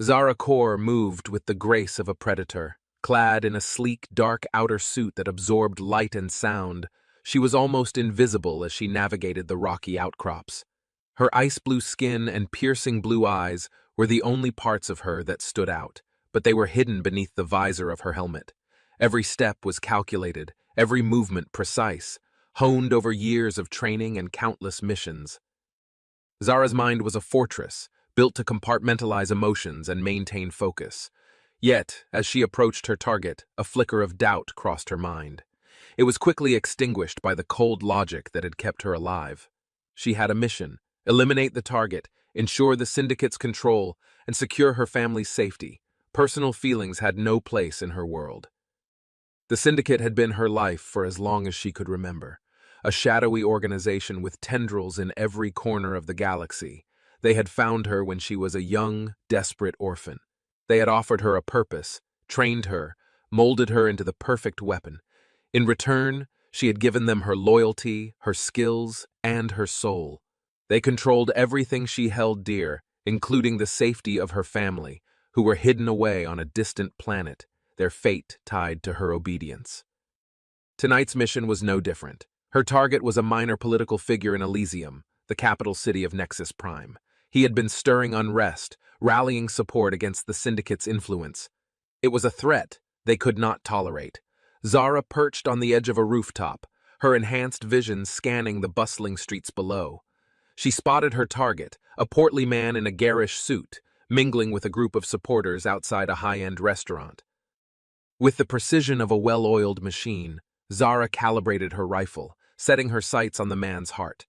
Zara Kor moved with the grace of a predator. Clad in a sleek, dark outer suit that absorbed light and sound, she was almost invisible as she navigated the rocky outcrops. Her ice-blue skin and piercing blue eyes were the only parts of her that stood out, but they were hidden beneath the visor of her helmet. Every step was calculated, every movement precise, honed over years of training and countless missions. Zara's mind was a fortress, built to compartmentalize emotions and maintain focus. Yet, as she approached her target, a flicker of doubt crossed her mind. It was quickly extinguished by the cold logic that had kept her alive. She had a mission: eliminate the target, ensure the syndicate's control, and secure her family's safety. Personal feelings had no place in her world. The syndicate had been her life for as long as she could remember. A shadowy organization with tendrils in every corner of the galaxy. They had found her when she was a young, desperate orphan. They had offered her a purpose, trained her, molded her into the perfect weapon. In return, she had given them her loyalty, her skills, and her soul. They controlled everything she held dear, including the safety of her family, who were hidden away on a distant planet, their fate tied to her obedience. Tonight's mission was no different. Her target was a minor political figure in Elysium, the capital city of Nexus Prime. He had been stirring unrest, rallying support against the syndicate's influence. It was a threat they could not tolerate. Zara perched on the edge of a rooftop, her enhanced vision scanning the bustling streets below. She spotted her target, a portly man in a garish suit, mingling with a group of supporters outside a high-end restaurant. With the precision of a well-oiled machine, Zara calibrated her rifle, setting her sights on the man's heart.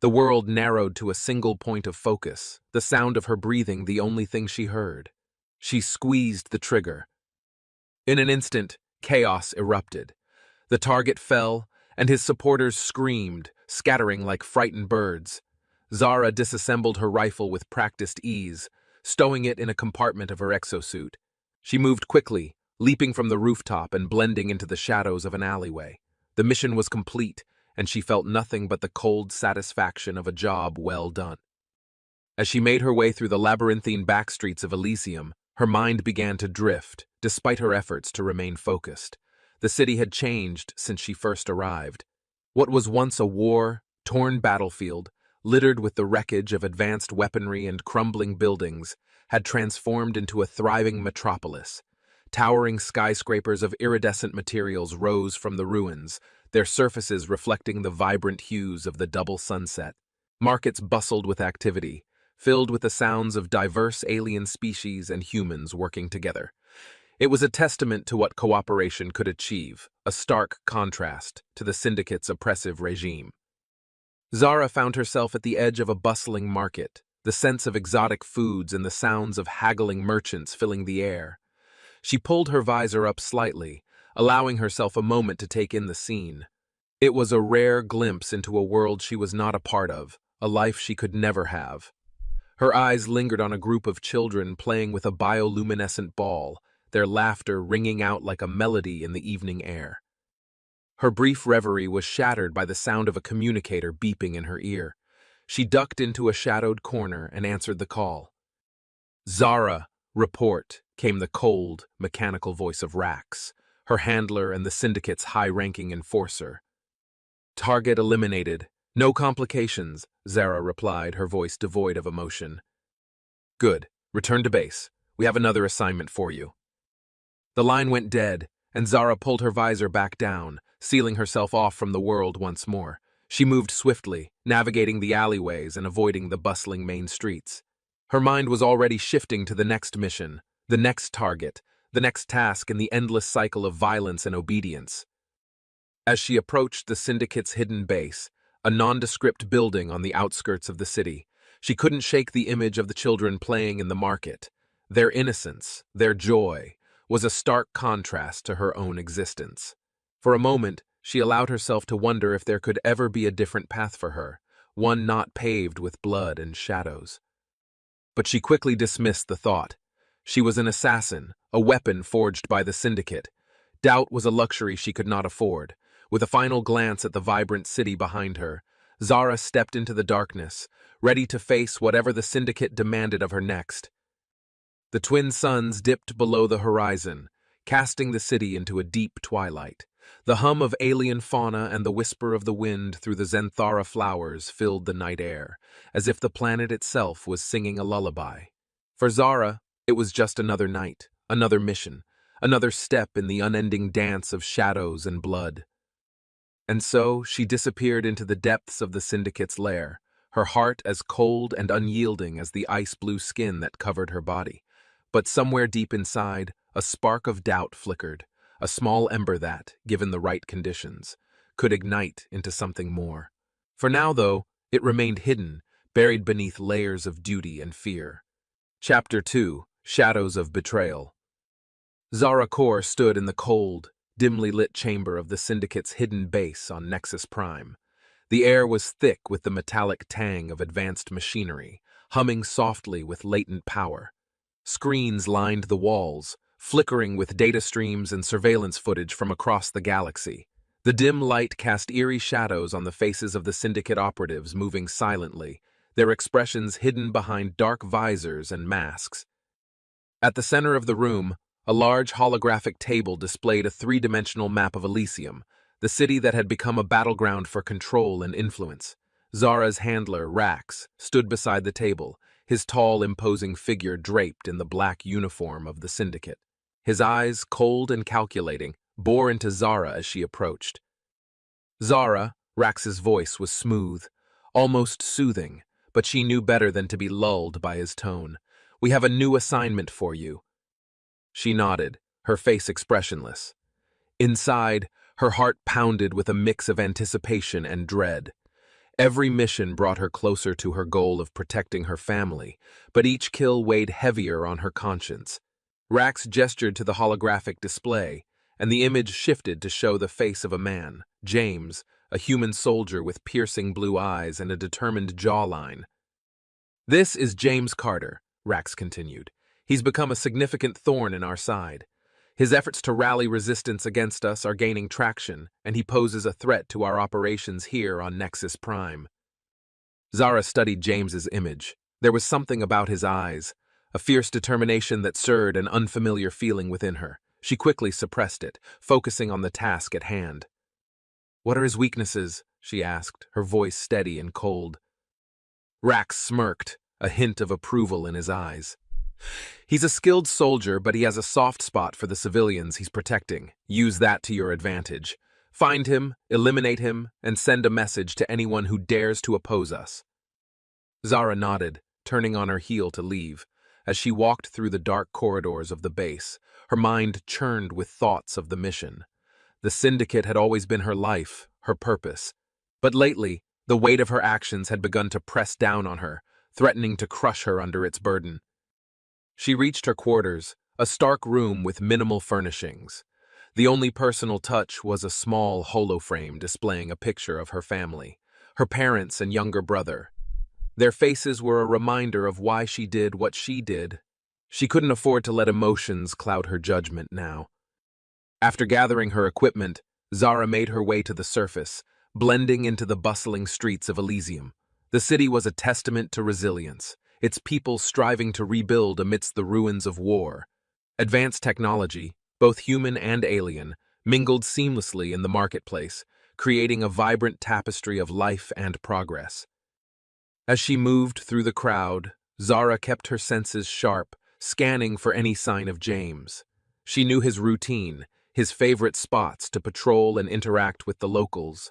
The world narrowed to a single point of focus, the sound of her breathing the only thing she heard. She squeezed the trigger. In an instant, chaos erupted. The target fell, and his supporters screamed, scattering like frightened birds. Zara disassembled her rifle with practiced ease, stowing it in a compartment of her exosuit. She moved quickly, leaping from the rooftop and blending into the shadows of an alleyway. The mission was complete, and she felt nothing but the cold satisfaction of a job well done. As she made her way through the labyrinthine backstreets of Elysium, her mind began to drift, despite her efforts to remain focused. The city had changed since she first arrived. What was once a war-torn battlefield, littered with the wreckage of advanced weaponry and crumbling buildings, had transformed into a thriving metropolis. Towering skyscrapers of iridescent materials rose from the ruins, their surfaces reflecting the vibrant hues of the double sunset. Markets bustled with activity, filled with the sounds of diverse alien species and humans working together. It was a testament to what cooperation could achieve, a stark contrast to the syndicate's oppressive regime. Zara found herself at the edge of a bustling market, the sense of exotic foods and the sounds of haggling merchants filling the air. She pulled her visor up slightly, allowing herself a moment to take in the scene. It was a rare glimpse into a world she was not a part of, a life she could never have. Her eyes lingered on a group of children playing with a bioluminescent ball, their laughter ringing out like a melody in the evening air. Her brief reverie was shattered by the sound of a communicator beeping in her ear. She ducked into a shadowed corner and answered the call. "Zara, report," came the cold, mechanical voice of Rax, her handler and the syndicate's high-ranking enforcer. "Target eliminated. No complications," Zara replied, her voice devoid of emotion. "Good. Return to base. We have another assignment for you." The line went dead, and Zara pulled her visor back down, sealing herself off from the world once more. She moved swiftly, navigating the alleyways and avoiding the bustling main streets. Her mind was already shifting to the next mission, the next target, the next task in the endless cycle of violence and obedience. As she approached the syndicate's hidden base, a nondescript building on the outskirts of the city, she couldn't shake the image of the children playing in the market. Their innocence, their joy, was a stark contrast to her own existence. For a moment, she allowed herself to wonder if there could ever be a different path for her, one not paved with blood and shadows. But she quickly dismissed the thought. She was an assassin, a weapon forged by the syndicate. Doubt was a luxury she could not afford. With a final glance at the vibrant city behind her, Zara stepped into the darkness, ready to face whatever the syndicate demanded of her next. The twin suns dipped below the horizon, casting the city into a deep twilight. The hum of alien fauna and the whisper of the wind through the Zenthara flowers filled the night air, as if the planet itself was singing a lullaby. For Zara, it was just another night, another mission, another step in the unending dance of shadows and blood. And so she disappeared into the depths of the Syndicate's lair, her heart as cold and unyielding as the ice-blue skin that covered her body. But somewhere deep inside, a spark of doubt flickered, a small ember that, given the right conditions, could ignite into something more. For now, though, it remained hidden, buried beneath layers of duty and fear. Chapter 2: Shadows of Betrayal. Zara Kor stood in the cold, dimly lit chamber of the Syndicate's hidden base on Nexus Prime. The air was thick with the metallic tang of advanced machinery, humming softly with latent power. Screens lined the walls, flickering with data streams and surveillance footage from across the galaxy. The dim light cast eerie shadows on the faces of the Syndicate operatives moving silently, their expressions hidden behind dark visors and masks. At the center of the room, a large holographic table displayed a three-dimensional map of Elysium, the city that had become a battleground for control and influence. Zara's handler, Rax, stood beside the table, his tall, imposing figure draped in the black uniform of the Syndicate. His eyes, cold and calculating, bore into Zara as she approached. Zara, Rax's voice was smooth, almost soothing, but she knew better than to be lulled by his tone. "We have a new assignment for you." She nodded, her face expressionless. Inside, her heart pounded with a mix of anticipation and dread. Every mission brought her closer to her goal of protecting her family, but each kill weighed heavier on her conscience. Rax gestured to the holographic display, and the image shifted to show the face of a man, James, a human soldier with piercing blue eyes and a determined jawline. "This is James Carter," Rax continued. "He's become a significant thorn in our side. His efforts to rally resistance against us are gaining traction, and he poses a threat to our operations here on Nexus Prime." Zara studied James's image. There was something about his eyes, a fierce determination that stirred an unfamiliar feeling within her. She quickly suppressed it, focusing on the task at hand. "What are his weaknesses?" she asked, her voice steady and cold. Rax smirked, a hint of approval in his eyes. "He's a skilled soldier, but he has a soft spot for the civilians he's protecting. Use that to your advantage. Find him, eliminate him, and send a message to anyone who dares to oppose us." Zara nodded, turning on her heel to leave. As she walked through the dark corridors of the base, her mind churned with thoughts of the mission. The Syndicate had always been her life, her purpose. But lately, the weight of her actions had begun to press down on her, threatening to crush her under its burden. She reached her quarters, a stark room with minimal furnishings. The only personal touch was a small holoframe displaying a picture of her family, her parents and younger brother. Their faces were a reminder of why she did what she did. She couldn't afford to let emotions cloud her judgment now. After gathering her equipment, Zara made her way to the surface, blending into the bustling streets of Elysium. The city was a testament to resilience, its people striving to rebuild amidst the ruins of war. Advanced technology, both human and alien, mingled seamlessly in the marketplace, creating a vibrant tapestry of life and progress. As she moved through the crowd, Zara kept her senses sharp, scanning for any sign of James. She knew his routine, his favorite spots to patrol and interact with the locals.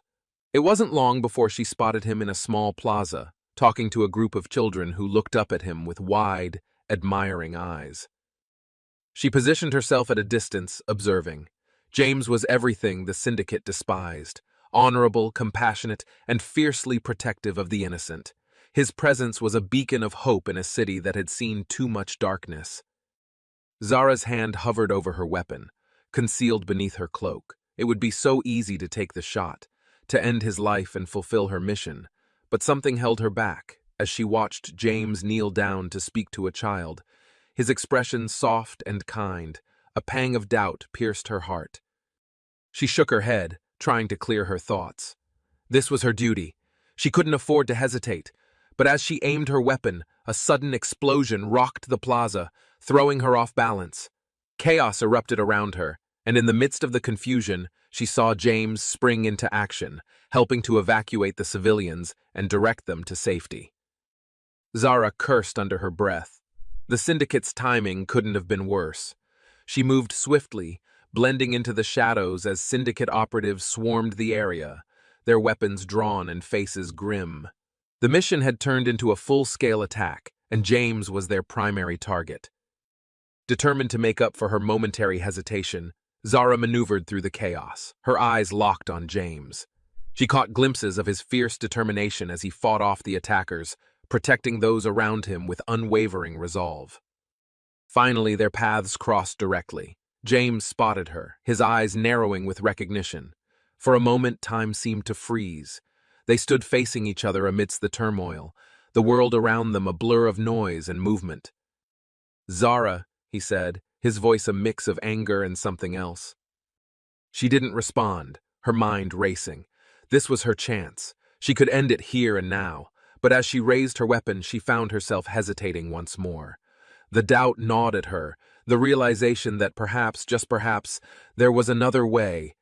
It wasn't long before she spotted him in a small plaza, talking to a group of children who looked up at him with wide, admiring eyes. She positioned herself at a distance, observing. James was everything the Syndicate despised, honorable, compassionate, and fiercely protective of the innocent. His presence was a beacon of hope in a city that had seen too much darkness. Zara's hand hovered over her weapon, concealed beneath her cloak. It would be so easy to take the shot, to end his life and fulfill her mission, but something held her back as she watched James kneel down to speak to a child. His expression soft and kind, a pang of doubt pierced her heart. She shook her head, trying to clear her thoughts. This was her duty. She couldn't afford to hesitate. But as she aimed her weapon, a sudden explosion rocked the plaza, throwing her off balance. Chaos erupted around her, and in the midst of the confusion, she saw James spring into action, helping to evacuate the civilians and direct them to safety. Zara cursed under her breath. The syndicate's timing couldn't have been worse. She moved swiftly, blending into the shadows as syndicate operatives swarmed the area, their weapons drawn and faces grim. The mission had turned into a full-scale attack, and James was their primary target. Determined to make up for her momentary hesitation, Zara maneuvered through the chaos, her eyes locked on James. She caught glimpses of his fierce determination as he fought off the attackers, protecting those around him with unwavering resolve. Finally, their paths crossed directly. James spotted her, his eyes narrowing with recognition. For a moment, time seemed to freeze. They stood facing each other amidst the turmoil, the world around them a blur of noise and movement. "Zara," he said, his voice a mix of anger and something else. She didn't respond, her mind racing. This was her chance. She could end it here and now, but as she raised her weapon, she found herself hesitating once more. The doubt gnawed at her, the realization that perhaps, just perhaps, there was another way.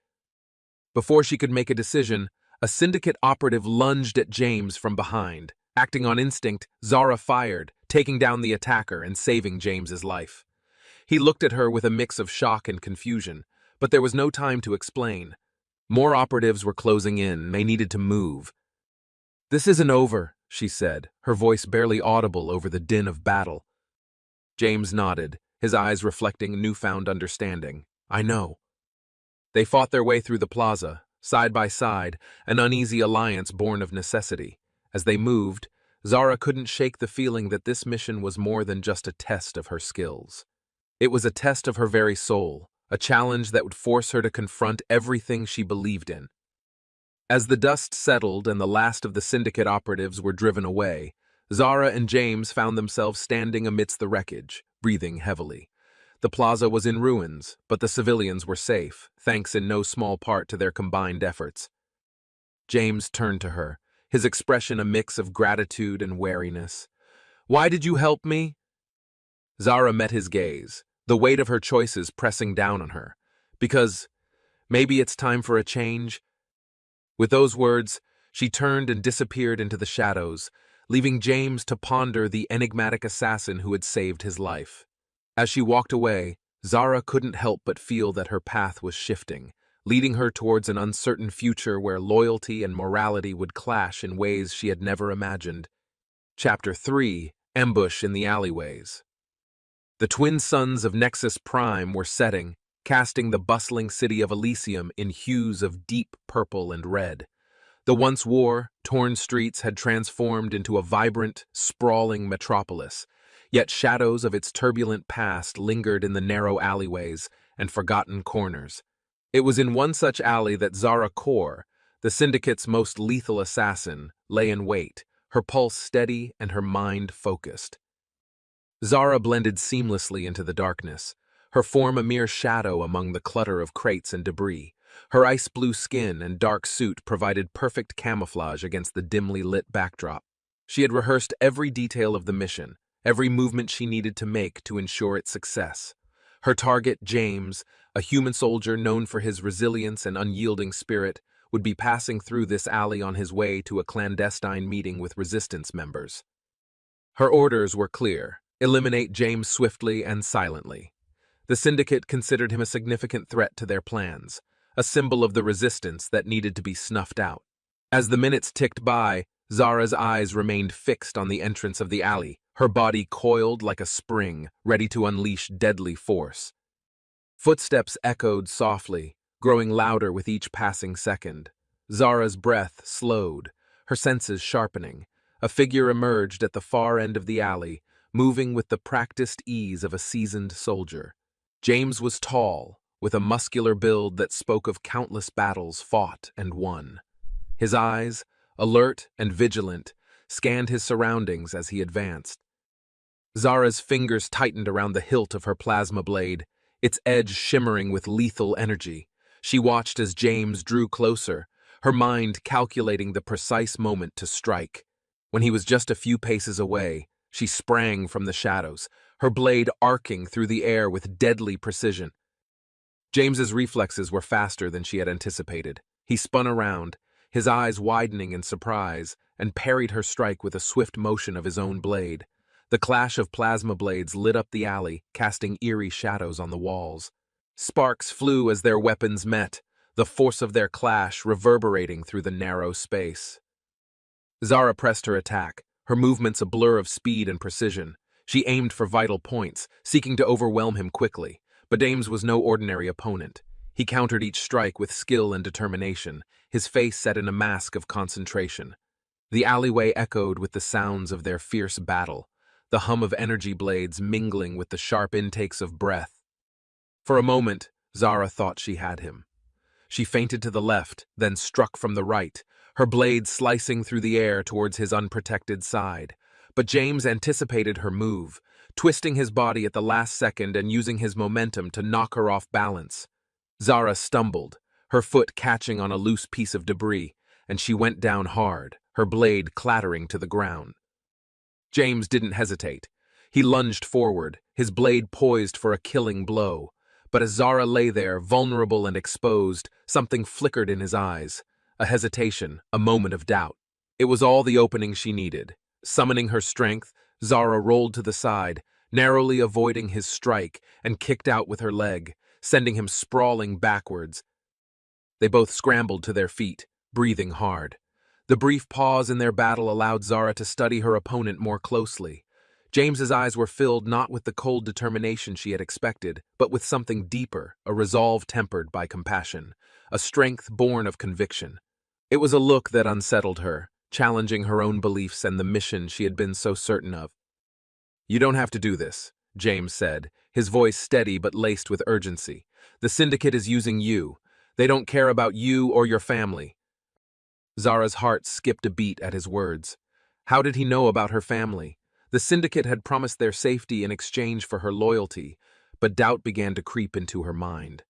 Before she could make a decision, a syndicate operative lunged at James from behind. Acting on instinct, Zara fired, taking down the attacker and saving James's life. He looked at her with a mix of shock and confusion, but there was no time to explain. More operatives were closing in, they needed to move. "This isn't over," she said, her voice barely audible over the din of battle. James nodded, his eyes reflecting newfound understanding. "I know." They fought their way through the plaza, side by side, an uneasy alliance born of necessity. As they moved, Zara couldn't shake the feeling that this mission was more than just a test of her skills. It was a test of her very soul, a challenge that would force her to confront everything she believed in. As the dust settled and the last of the syndicate operatives were driven away, Zara and James found themselves standing amidst the wreckage, breathing heavily. The plaza was in ruins, but the civilians were safe, thanks in no small part to their combined efforts. James turned to her, his expression a mix of gratitude and wariness. "Why did you help me?" Zara met his gaze, the weight of her choices pressing down on her. "Because maybe it's time for a change." With those words, she turned and disappeared into the shadows, leaving James to ponder the enigmatic assassin who had saved his life. As she walked away, Zara couldn't help but feel that her path was shifting, leading her towards an uncertain future where loyalty and morality would clash in ways she had never imagined. Chapter 3: Ambush in the Alleyways. The twin suns of Nexus Prime were setting, casting the bustling city of Elysium in hues of deep purple and red. The once war-torn streets had transformed into a vibrant, sprawling metropolis, yet shadows of its turbulent past lingered in the narrow alleyways and forgotten corners. It was in one such alley that Zara Kor, the Syndicate's most lethal assassin, lay in wait, her pulse steady and her mind focused. Zara blended seamlessly into the darkness, her form a mere shadow among the clutter of crates and debris. Her ice-blue skin and dark suit provided perfect camouflage against the dimly lit backdrop. She had rehearsed every detail of the mission, every movement she needed to make to ensure its success. Her target, James, a human soldier known for his resilience and unyielding spirit, would be passing through this alley on his way to a clandestine meeting with resistance members. Her orders were clear: eliminate James swiftly and silently. The Syndicate considered him a significant threat to their plans, a symbol of the resistance that needed to be snuffed out. As the minutes ticked by, Zara's eyes remained fixed on the entrance of the alley, her body coiled like a spring, ready to unleash deadly force. Footsteps echoed softly, growing louder with each passing second. Zara's breath slowed, her senses sharpening. A figure emerged at the far end of the alley, moving with the practiced ease of a seasoned soldier. James was tall, with a muscular build that spoke of countless battles fought and won. His eyes, alert and vigilant, scanned his surroundings as he advanced. Zara's fingers tightened around the hilt of her plasma blade, its edge shimmering with lethal energy. She watched as James drew closer, her mind calculating the precise moment to strike. When he was just a few paces away, she sprang from the shadows, her blade arcing through the air with deadly precision. James's reflexes were faster than she had anticipated. He spun around, his eyes widening in surprise, and parried her strike with a swift motion of his own blade. The clash of plasma blades lit up the alley, casting eerie shadows on the walls. Sparks flew as their weapons met, the force of their clash reverberating through the narrow space. Zara pressed her attack, her movements a blur of speed and precision. She aimed for vital points, seeking to overwhelm him quickly. But James was no ordinary opponent. He countered each strike with skill and determination, his face set in a mask of concentration. The alleyway echoed with the sounds of their fierce battle, the hum of energy blades mingling with the sharp intakes of breath. For a moment, Zara thought she had him. She feinted to the left, then struck from the right, her blade slicing through the air towards his unprotected side. But James anticipated her move, twisting his body at the last second and using his momentum to knock her off balance. Zara stumbled, her foot catching on a loose piece of debris, and she went down hard, her blade clattering to the ground. James didn't hesitate. He lunged forward, his blade poised for a killing blow. But as Zara lay there, vulnerable and exposed, something flickered in his eyes. A hesitation, a moment of doubt. It was all the opening she needed. Summoning her strength, Zara rolled to the side, narrowly avoiding his strike, and kicked out with her leg, sending him sprawling backwards. They both scrambled to their feet, breathing hard. The brief pause in their battle allowed Zara to study her opponent more closely. James's eyes were filled not with the cold determination she had expected, but with something deeper, a resolve tempered by compassion, a strength born of conviction. It was a look that unsettled her, challenging her own beliefs and the mission she had been so certain of. "You don't have to do this," James said, his voice steady but laced with urgency. "The Syndicate is using you. They don't care about you or your family." Zara's heart skipped a beat at his words. How did he know about her family? The Syndicate had promised their safety in exchange for her loyalty, but doubt began to creep into her mind.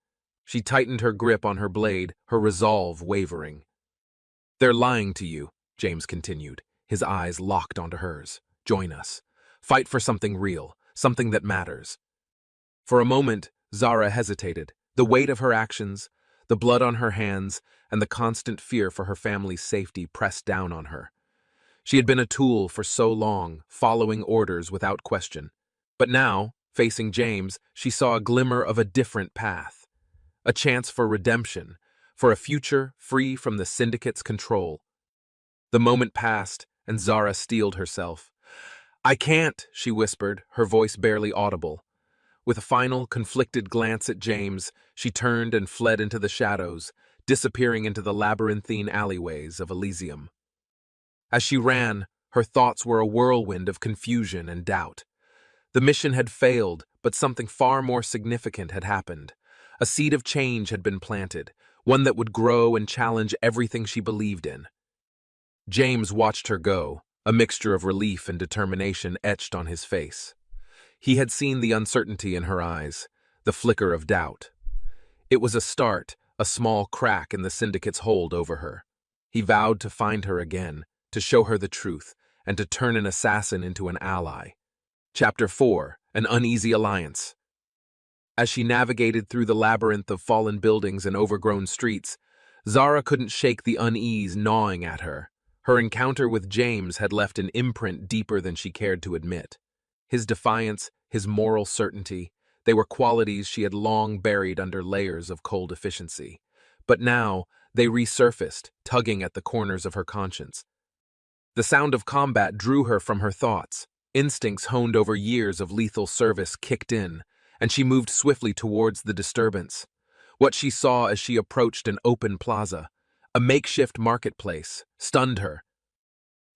She tightened her grip on her blade, her resolve wavering. "They're lying to you," James continued, his eyes locked onto hers. "Join us. Fight for something real, something that matters." For a moment, Zara hesitated. The weight of her actions, the blood on her hands, and the constant fear for her family's safety pressed down on her. She had been a tool for so long, following orders without question. But now, facing James, she saw a glimmer of a different path. A chance for redemption, for a future free from the Syndicate's control. The moment passed, and Zara steeled herself. "I can't," she whispered, her voice barely audible. With a final, conflicted glance at James, she turned and fled into the shadows, disappearing into the labyrinthine alleyways of Elysium. As she ran, her thoughts were a whirlwind of confusion and doubt. The mission had failed, but something far more significant had happened. A seed of change had been planted, one that would grow and challenge everything she believed in. James watched her go, a mixture of relief and determination etched on his face. He had seen the uncertainty in her eyes, the flicker of doubt. It was a start, a small crack in the Syndicate's hold over her. He vowed to find her again, to show her the truth, and to turn an assassin into an ally. Chapter 4: An Uneasy Alliance. As she navigated through the labyrinth of fallen buildings and overgrown streets, Zara couldn't shake the unease gnawing at her. Her encounter with James had left an imprint deeper than she cared to admit. His defiance, his moral certainty, they were qualities she had long buried under layers of cold efficiency. But now, they resurfaced, tugging at the corners of her conscience. The sound of combat drew her from her thoughts. Instincts honed over years of lethal service kicked in, and she moved swiftly towards the disturbance. What she saw as she approached an open plaza, a makeshift marketplace, stunned her.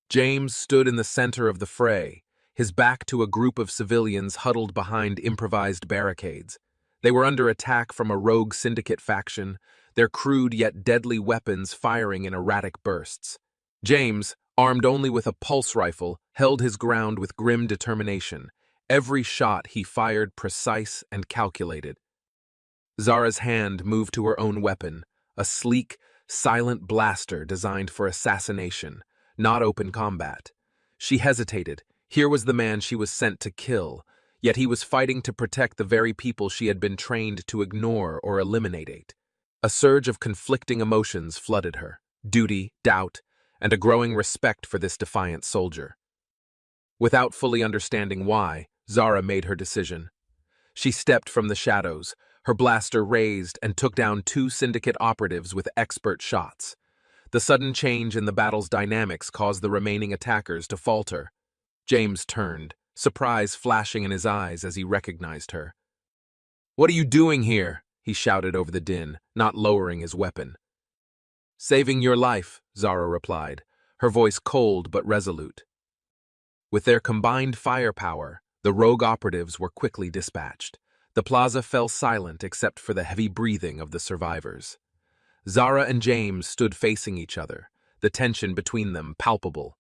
James stood in the center of the fray, his back to a group of civilians huddled behind improvised barricades. They were under attack from a rogue Syndicate faction, their crude yet deadly weapons firing in erratic bursts. James, armed only with a pulse rifle, held his ground with grim determination. Every shot he fired precise and calculated. Zara's hand moved to her own weapon, a sleek, silent blaster designed for assassination, not open combat. She hesitated. Here was the man she was sent to kill, yet he was fighting to protect the very people she had been trained to ignore or eliminate. A surge of conflicting emotions flooded her: duty, doubt, and a growing respect for this defiant soldier. Without fully understanding why, Zara made her decision. She stepped from the shadows, her blaster raised, and took down 2 syndicate operatives with expert shots. The sudden change in the battle's dynamics caused the remaining attackers to falter. James turned, surprise flashing in his eyes as he recognized her. "What are you doing here?" he shouted over the din, not lowering his weapon. "Saving your life," Zara replied, her voice cold but resolute. With their combined firepower, the rogue operatives were quickly dispatched. The plaza fell silent except for the heavy breathing of the survivors. Zara and James stood facing each other, the tension between them palpable.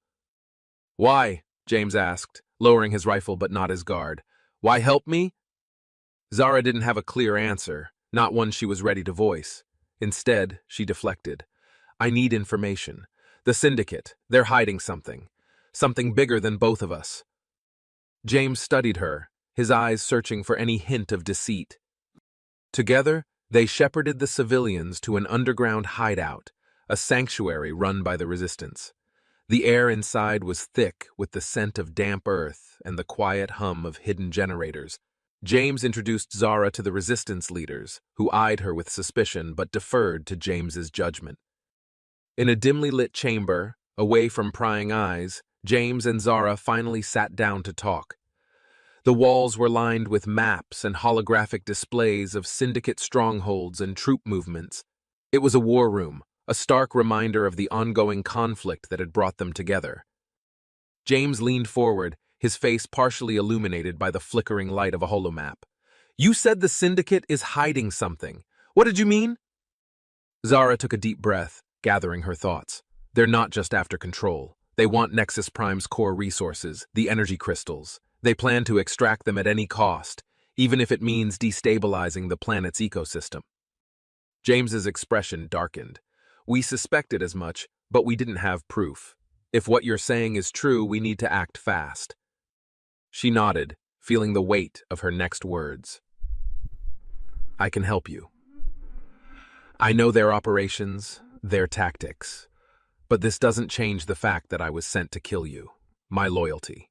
"Why?" James asked, lowering his rifle but not his guard. "Why help me?" Zara didn't have a clear answer, not one she was ready to voice. Instead, she deflected. "I need information. The Syndicate, they're hiding something. Something bigger than both of us." James studied her, his eyes searching for any hint of deceit. Together, they shepherded the civilians to an underground hideout, a sanctuary run by the Resistance. The air inside was thick with the scent of damp earth and the quiet hum of hidden generators. James introduced Zara to the Resistance leaders, who eyed her with suspicion but deferred to James's judgment. In a dimly lit chamber, away from prying eyes, James and Zara finally sat down to talk. The walls were lined with maps and holographic displays of Syndicate strongholds and troop movements. It was a war room, a stark reminder of the ongoing conflict that had brought them together. James leaned forward, his face partially illuminated by the flickering light of a holomap. "You said the Syndicate is hiding something. What did you mean?" Zara took a deep breath, gathering her thoughts. "They're not just after control. They want Nexus Prime's core resources, the energy crystals. They plan to extract them at any cost, even if it means destabilizing the planet's ecosystem." James's expression darkened. "We suspected as much, but we didn't have proof. If what you're saying is true, we need to act fast." She nodded, feeling the weight of her next words. "I can help you. I know their operations, their tactics, but this doesn't change the fact that I was sent to kill you. My loyalty."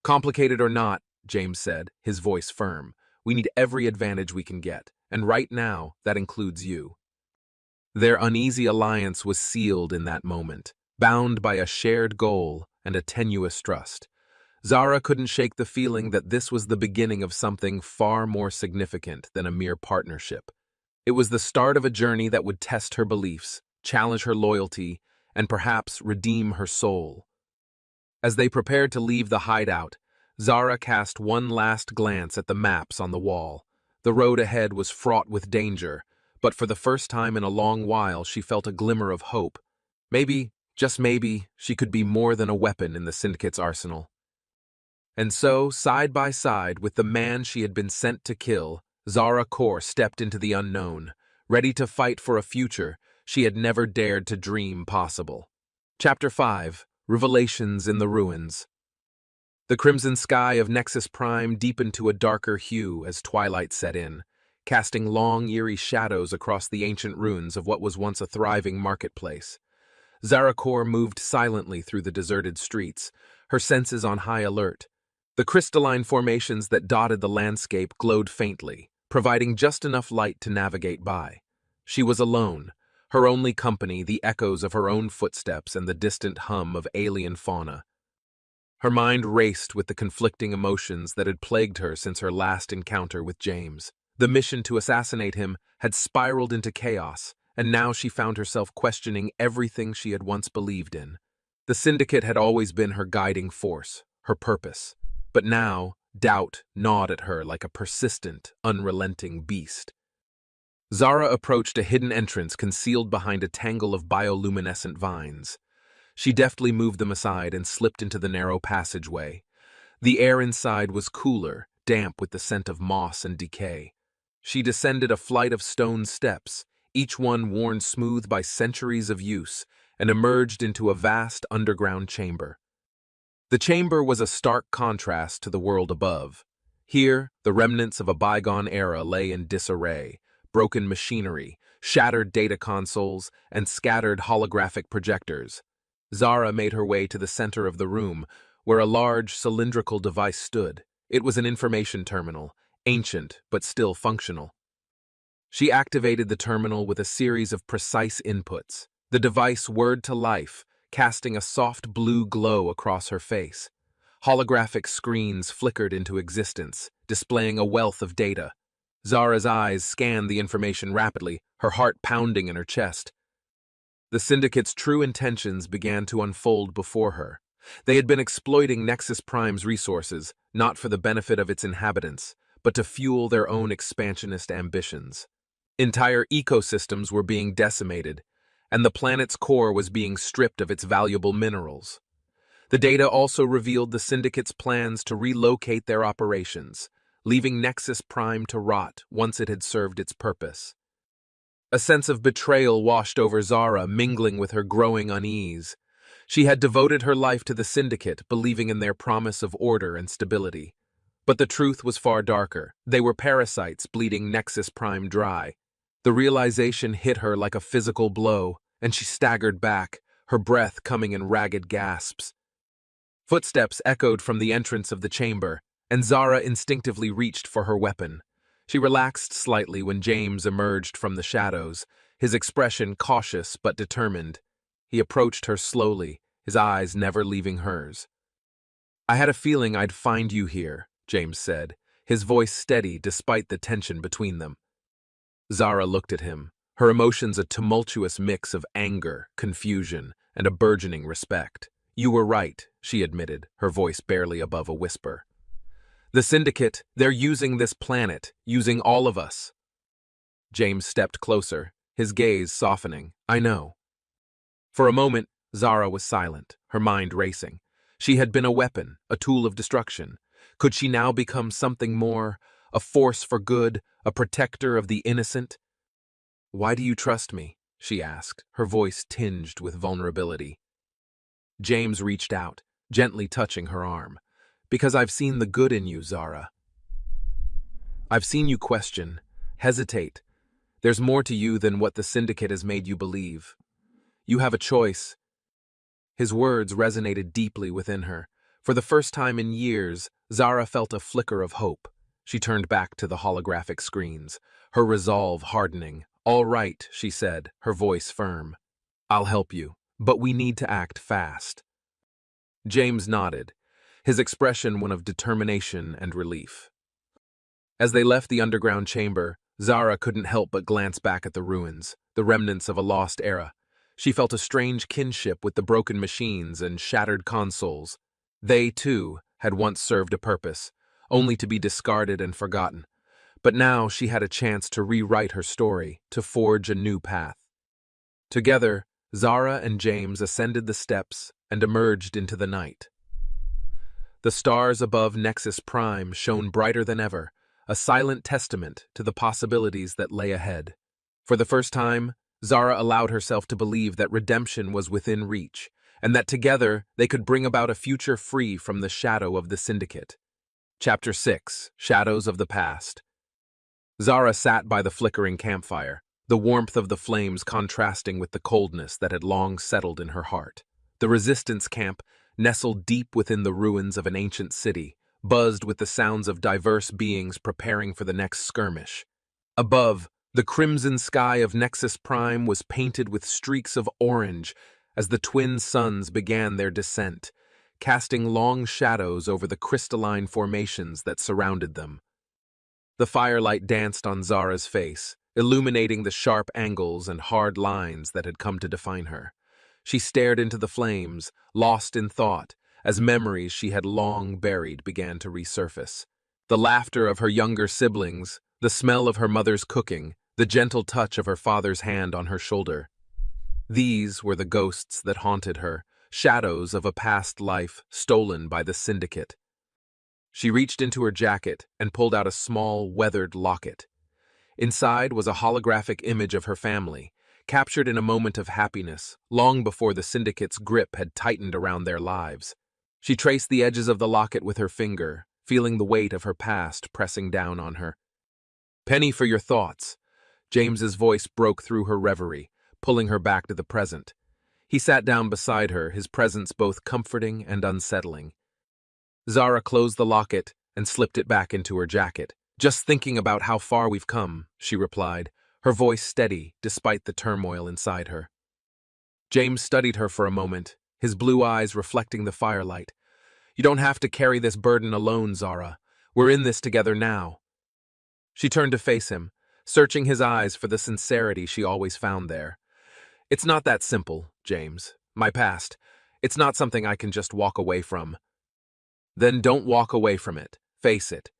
"Complicated or not," James said, his voice firm, "we need every advantage we can get, and right now, that includes you." Their uneasy alliance was sealed in that moment, bound by a shared goal and a tenuous trust. Zara couldn't shake the feeling that this was the beginning of something far more significant than a mere partnership. It was the start of a journey that would test her beliefs, challenge her loyalty, and perhaps redeem her soul. As they prepared to leave the hideout, Zara cast one last glance at the maps on the wall. The road ahead was fraught with danger, but for the first time in a long while she felt a glimmer of hope. Maybe, just maybe, she could be more than a weapon in the Syndicate's arsenal. And so, side by side with the man she had been sent to kill, Zara Kor stepped into the unknown, ready to fight for a future she had never dared to dream possible. Chapter 5: Revelations in the Ruins. The crimson sky of Nexus Prime deepened to a darker hue as twilight set in, casting long, eerie shadows across the ancient ruins of what was once a thriving marketplace. Zara Kor moved silently through the deserted streets, her senses on high alert. The crystalline formations that dotted the landscape glowed faintly, providing just enough light to navigate by. She was alone, her only company the echoes of her own footsteps and the distant hum of alien fauna. Her mind raced with the conflicting emotions that had plagued her since her last encounter with James. The mission to assassinate him had spiraled into chaos, and now she found herself questioning everything she had once believed in. The Syndicate had always been her guiding force, her purpose. But now, doubt gnawed at her like a persistent, unrelenting beast. Zara approached a hidden entrance concealed behind a tangle of bioluminescent vines. She deftly moved them aside and slipped into the narrow passageway. The air inside was cooler, damp with the scent of moss and decay. She descended a flight of stone steps, each one worn smooth by centuries of use, and emerged into a vast underground chamber. The chamber was a stark contrast to the world above. Here, the remnants of a bygone era lay in disarray: broken machinery, shattered data consoles, and scattered holographic projectors. Zara made her way to the center of the room, where a large cylindrical device stood. It was an information terminal, ancient but still functional. She activated the terminal with a series of precise inputs. The device whirred to life, casting a soft blue glow across her face. Holographic screens flickered into existence, displaying a wealth of data. Zara's eyes scanned the information rapidly, her heart pounding in her chest. The Syndicate's true intentions began to unfold before her. They had been exploiting Nexus Prime's resources, not for the benefit of its inhabitants, but to fuel their own expansionist ambitions. Entire ecosystems were being decimated, and the planet's core was being stripped of its valuable minerals. The data also revealed the Syndicate's plans to relocate their operations, leaving Nexus Prime to rot once it had served its purpose. A sense of betrayal washed over Zara, mingling with her growing unease. She had devoted her life to the Syndicate, believing in their promise of order and stability. But the truth was far darker. They were parasites bleeding Nexus Prime dry. The realization hit her like a physical blow, and she staggered back, her breath coming in ragged gasps. Footsteps echoed from the entrance of the chamber, and Zara instinctively reached for her weapon. She relaxed slightly when James emerged from the shadows, his expression cautious but determined. He approached her slowly, his eyes never leaving hers. "I had a feeling I'd find you here," James said, his voice steady despite the tension between them. Zara looked at him, her emotions a tumultuous mix of anger, confusion, and a burgeoning respect. "You were right," she admitted, her voice barely above a whisper. "The Syndicate, they're using this planet, using all of us." James stepped closer, his gaze softening. "I know." For a moment, Zara was silent, her mind racing. She had been a weapon, a tool of destruction. Could she now become something more, a force for good, a protector of the innocent? "Why do you trust me?" she asked, her voice tinged with vulnerability. James reached out, gently touching her arm. "Because I've seen the good in you, Zara. I've seen you question, hesitate. There's more to you than what the Syndicate has made you believe. You have a choice." His words resonated deeply within her. For the first time in years, Zara felt a flicker of hope. She turned back to the holographic screens, her resolve hardening. "All right," she said, her voice firm. "I'll help you, but we need to act fast." James nodded, his expression one of determination and relief. As they left the underground chamber, Zara couldn't help but glance back at the ruins, the remnants of a lost era. She felt a strange kinship with the broken machines and shattered consoles. They, too, had once served a purpose, only to be discarded and forgotten. But now she had a chance to rewrite her story, to forge a new path. Together, Zara and James ascended the steps and emerged into the night. The stars above Nexus Prime shone brighter than ever, a silent testament to the possibilities that lay ahead. For the first time, Zara allowed herself to believe that redemption was within reach, and that together they could bring about a future free from the shadow of the Syndicate. Chapter 6: Shadows of the Past. Zara sat by the flickering campfire, the warmth of the flames contrasting with the coldness that had long settled in her heart. The resistance camp, nestled deep within the ruins of an ancient city, buzzed with the sounds of diverse beings preparing for the next skirmish. Above, the crimson sky of Nexus Prime was painted with streaks of orange as the twin suns began their descent, casting long shadows over the crystalline formations that surrounded them. The firelight danced on Zara's face, illuminating the sharp angles and hard lines that had come to define her. She stared into the flames, lost in thought, as memories she had long buried began to resurface. The laughter of her younger siblings, the smell of her mother's cooking, the gentle touch of her father's hand on her shoulder. These were the ghosts that haunted her, shadows of a past life stolen by the Syndicate. She reached into her jacket and pulled out a small, weathered locket. Inside was a holographic image of her family, captured in a moment of happiness, long before the Syndicate's grip had tightened around their lives. She traced the edges of the locket with her finger, feeling the weight of her past pressing down on her. "Penny for your thoughts." James's voice broke through her reverie, pulling her back to the present. He sat down beside her, his presence both comforting and unsettling. Zara closed the locket and slipped it back into her jacket. "Just thinking about how far we've come," she replied, her voice steady despite the turmoil inside her. James studied her for a moment, his blue eyes reflecting the firelight. "You don't have to carry this burden alone, Zara. We're in this together now." She turned to face him, searching his eyes for the sincerity she always found there. "It's not that simple, James. My past. It's not something I can just walk away from." "Then don't walk away from it. Face it."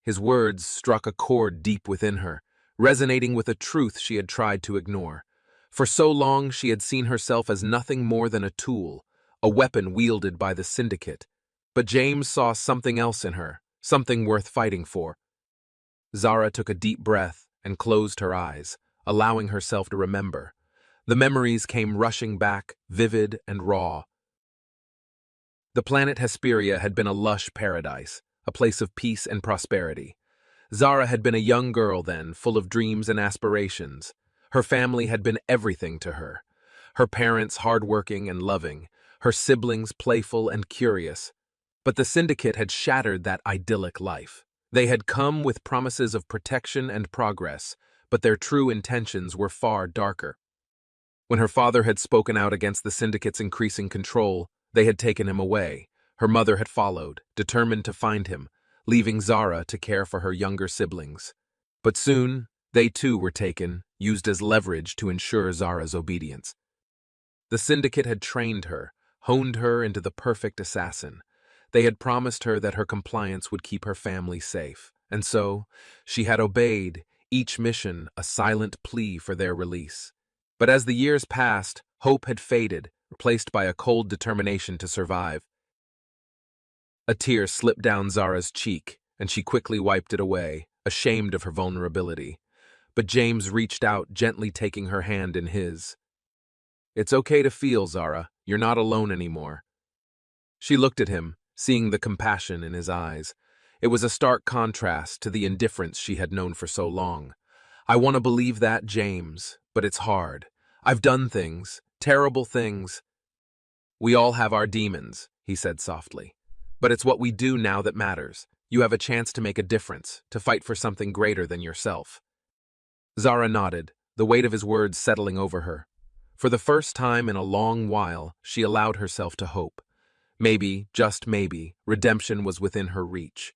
His words struck a chord deep within her, resonating with a truth she had tried to ignore. For so long she had seen herself as nothing more than a tool, a weapon wielded by the syndicate. But James saw something else in her, something worth fighting for. Zara took a deep breath and closed her eyes, allowing herself to remember. The memories came rushing back, vivid and raw. The planet Hesperia had been a lush paradise, a place of peace and prosperity. Zara had been a young girl then, full of dreams and aspirations. Her family had been everything to her. Her parents hardworking and loving, her siblings playful and curious. But the syndicate had shattered that idyllic life. They had come with promises of protection and progress, but their true intentions were far darker. When her father had spoken out against the syndicate's increasing control, they had taken him away. Her mother had followed, determined to find him, leaving Zara to care for her younger siblings. But soon, they too were taken, used as leverage to ensure Zara's obedience. The syndicate had trained her, honed her into the perfect assassin. They had promised her that her compliance would keep her family safe, and so she had obeyed, each mission a silent plea for their release. But as the years passed, hope had faded, replaced by a cold determination to survive. A tear slipped down Zara's cheek, and she quickly wiped it away, ashamed of her vulnerability. But James reached out, gently taking her hand in his. "It's okay to feel, Zara. You're not alone anymore." She looked at him, seeing the compassion in his eyes. It was a stark contrast to the indifference she had known for so long. "I want to believe that, James, but it's hard. I've done things, terrible things." "We all have our demons," he said softly. "But it's what we do now that matters. You have a chance to make a difference, to fight for something greater than yourself." Zara nodded, the weight of his words settling over her. For the first time in a long while, she allowed herself to hope. Maybe, just maybe, redemption was within her reach.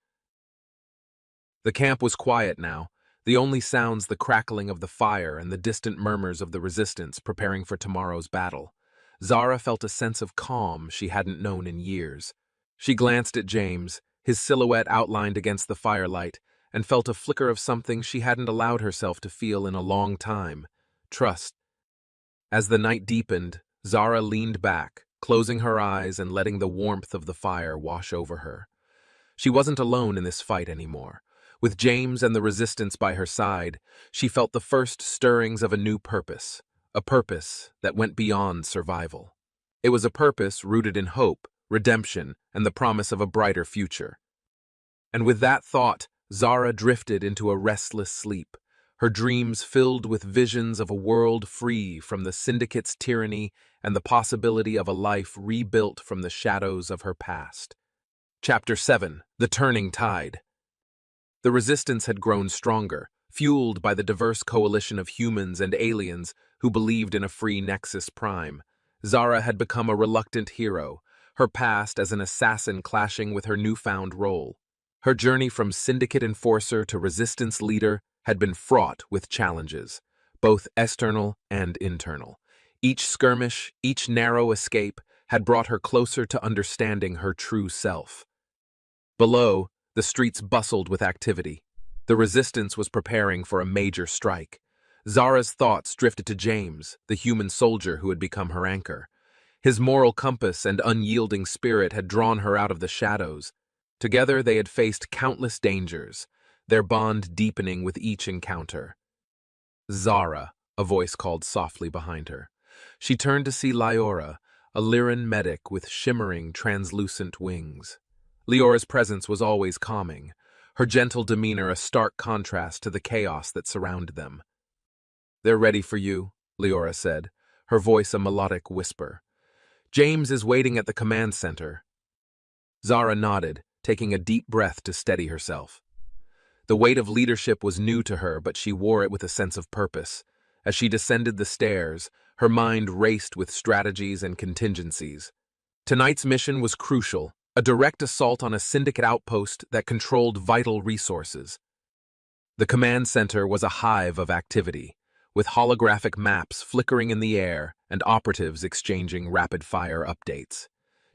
The camp was quiet now, the only sounds the crackling of the fire and the distant murmurs of the resistance preparing for tomorrow's battle. Zara felt a sense of calm she hadn't known in years. She glanced at James, his silhouette outlined against the firelight, and felt a flicker of something she hadn't allowed herself to feel in a long time: trust. As the night deepened, Zara leaned back, closing her eyes and letting the warmth of the fire wash over her. She wasn't alone in this fight anymore. With James and the resistance by her side, she felt the first stirrings of a new purpose, a purpose that went beyond survival. It was a purpose rooted in hope, redemption, and the promise of a brighter future. And with that thought, Zara drifted into a restless sleep, her dreams filled with visions of a world free from the syndicate's tyranny and the possibility of a life rebuilt from the shadows of her past. Chapter 7: The Turning Tide. The resistance had grown stronger, fueled by the diverse coalition of humans and aliens who believed in a free Nexus Prime. Zara had become a reluctant hero, her past as an assassin clashing with her newfound role. Her journey from syndicate enforcer to resistance leader had been fraught with challenges, both external and internal. Each skirmish, each narrow escape, had brought her closer to understanding her true self. Below, the streets bustled with activity. The resistance was preparing for a major strike. Zara's thoughts drifted to James, the human soldier who had become her anchor. His moral compass and unyielding spirit had drawn her out of the shadows. Together they had faced countless dangers, their bond deepening with each encounter. "Zara," a voice called softly behind her. She turned to see Lyora, a Lyran medic with shimmering, translucent wings. Leora's presence was always calming, her gentle demeanor a stark contrast to the chaos that surrounded them. "They're ready for you," Leora said, her voice a melodic whisper. "James is waiting at the command center." Zara nodded, taking a deep breath to steady herself. The weight of leadership was new to her, but she wore it with a sense of purpose. As she descended the stairs, her mind raced with strategies and contingencies. Tonight's mission was crucial, a direct assault on a syndicate outpost that controlled vital resources. The command center was a hive of activity, with holographic maps flickering in the air and operatives exchanging rapid-fire updates.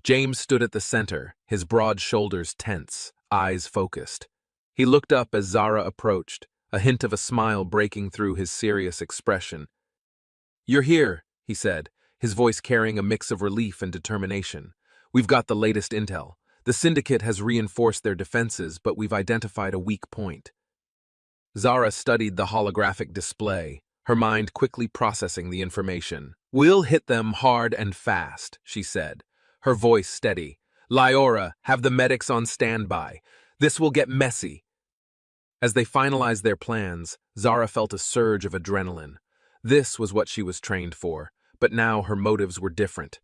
James stood at the center, his broad shoulders tense, eyes focused. He looked up as Zara approached, a hint of a smile breaking through his serious expression. "You're here," he said, his voice carrying a mix of relief and determination. "We've got the latest intel. The syndicate has reinforced their defenses, but we've identified a weak point." Zara studied the holographic display, her mind quickly processing the information. "We'll hit them hard and fast," she said, her voice steady. "Lyora, have the medics on standby. This will get messy." As they finalized their plans, Zara felt a surge of adrenaline. This was what she was trained for, but now her motives were different.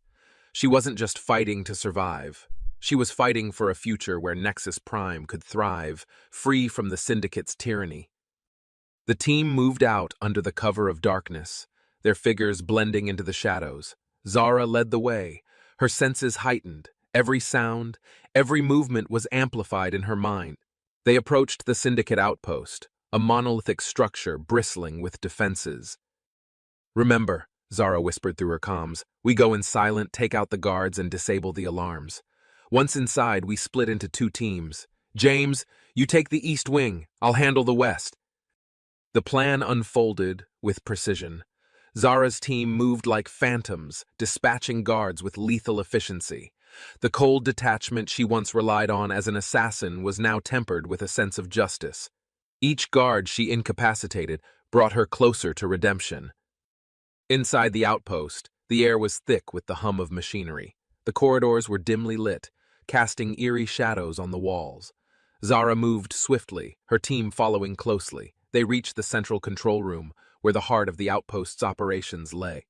She wasn't just fighting to survive. She was fighting for a future where Nexus Prime could thrive, free from the Syndicate's tyranny. The team moved out under the cover of darkness, their figures blending into the shadows. Zara led the way, her senses heightened. Every sound, every movement was amplified in her mind. They approached the Syndicate outpost, a monolithic structure bristling with defenses. "Remember," Zara whispered through her comms, "we go in silent, take out the guards, and disable the alarms. Once inside, we split into 2 teams. James, you take the east wing, I'll handle the west." The plan unfolded with precision. Zara's team moved like phantoms, dispatching guards with lethal efficiency. The cold detachment she once relied on as an assassin was now tempered with a sense of justice. Each guard she incapacitated brought her closer to redemption. Inside the outpost, the air was thick with the hum of machinery. The corridors were dimly lit, casting eerie shadows on the walls. Zara moved swiftly, her team following closely. They reached the central control room, where the heart of the outpost's operations lay.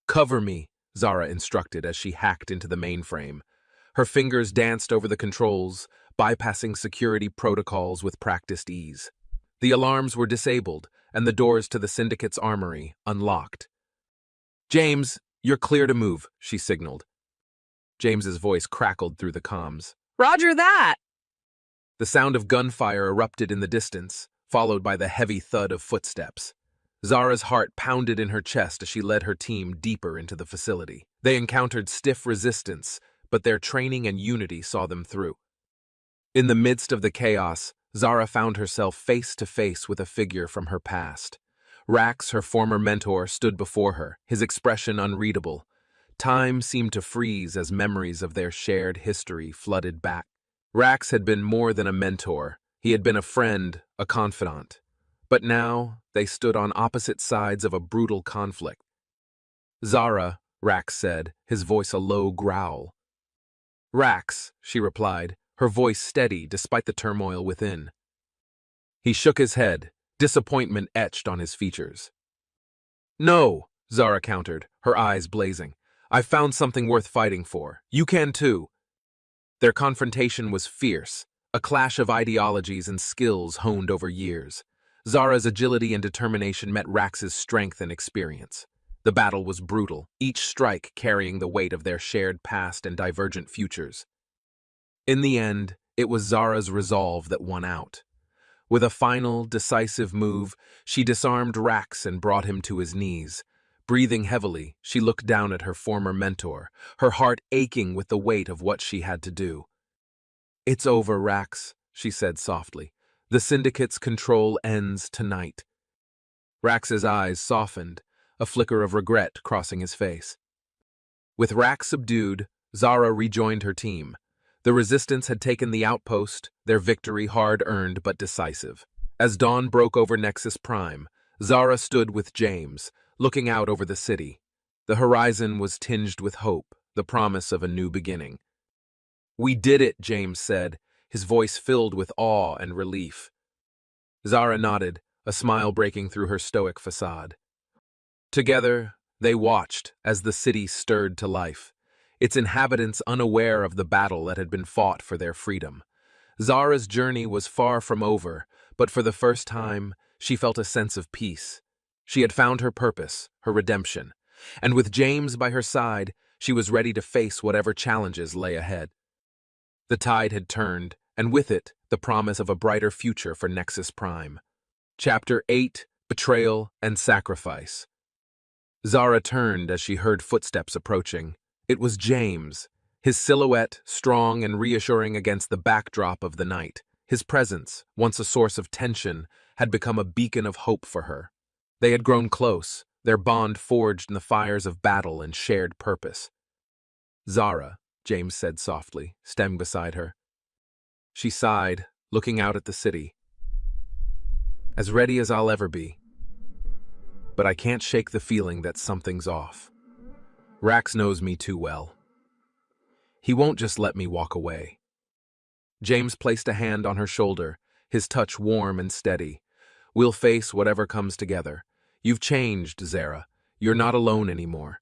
"Cover me," Zara instructed as she hacked into the mainframe. Her fingers danced over the controls, bypassing security protocols with practiced ease. The alarms were disabled, and the doors to the Syndicate's armory unlocked. "James, you're clear to move," she signaled. James's voice crackled through the comms. "Roger that!" The sound of gunfire erupted in the distance, followed by the heavy thud of footsteps. Zara's heart pounded in her chest as she led her team deeper into the facility. They encountered stiff resistance, but their training and unity saw them through. In the midst of the chaos, Zara found herself face to face with a figure from her past. Rax, her former mentor, stood before her, his expression unreadable. Time seemed to freeze as memories of their shared history flooded back. Rax had been more than a mentor. He had been a friend, a confidant. But now, they stood on opposite sides of a brutal conflict. "Zara," Rax said, his voice a low growl. "Rax," she replied, her voice steady despite the turmoil within. He shook his head, disappointment etched on his features. "No," Zara countered, her eyes blazing. "I've found something worth fighting for. You can too." Their confrontation was fierce, a clash of ideologies and skills honed over years. Zara's agility and determination met Rax's strength and experience. The battle was brutal, each strike carrying the weight of their shared past and divergent futures. In the end, it was Zara's resolve that won out. With a final, decisive move, she disarmed Rax and brought him to his knees. Breathing heavily, she looked down at her former mentor, her heart aching with the weight of what she had to do. "It's over, Rax," she said softly. "The Syndicate's control ends tonight." Rax's eyes softened, a flicker of regret crossing his face. With Rax subdued, Zara rejoined her team. The resistance had taken the outpost, their victory hard-earned but decisive. As dawn broke over Nexus Prime, Zara stood with James, looking out over the city. The horizon was tinged with hope, the promise of a new beginning. We did it, James said, his voice filled with awe and relief. Zara nodded, a smile breaking through her stoic facade. Together, they watched as the city stirred to life, its inhabitants unaware of the battle that had been fought for their freedom. Zara's journey was far from over, but for the first time, she felt a sense of peace. She had found her purpose, her redemption, and with James by her side, she was ready to face whatever challenges lay ahead. The tide had turned, and with it, the promise of a brighter future for Nexus Prime. Chapter 8: Betrayal and Sacrifice. Zara turned as she heard footsteps approaching. It was James, his silhouette strong and reassuring against the backdrop of the night. His presence, once a source of tension, had become a beacon of hope for her. They had grown close, their bond forged in the fires of battle and shared purpose. "Zara," James said softly, standing beside her. She sighed, looking out at the city. "As ready as I'll ever be. But I can't shake the feeling that something's off. Rax knows me too well. He won't just let me walk away." James placed a hand on her shoulder, his touch warm and steady. "We'll face whatever comes together. You've changed, Zara. You're not alone anymore."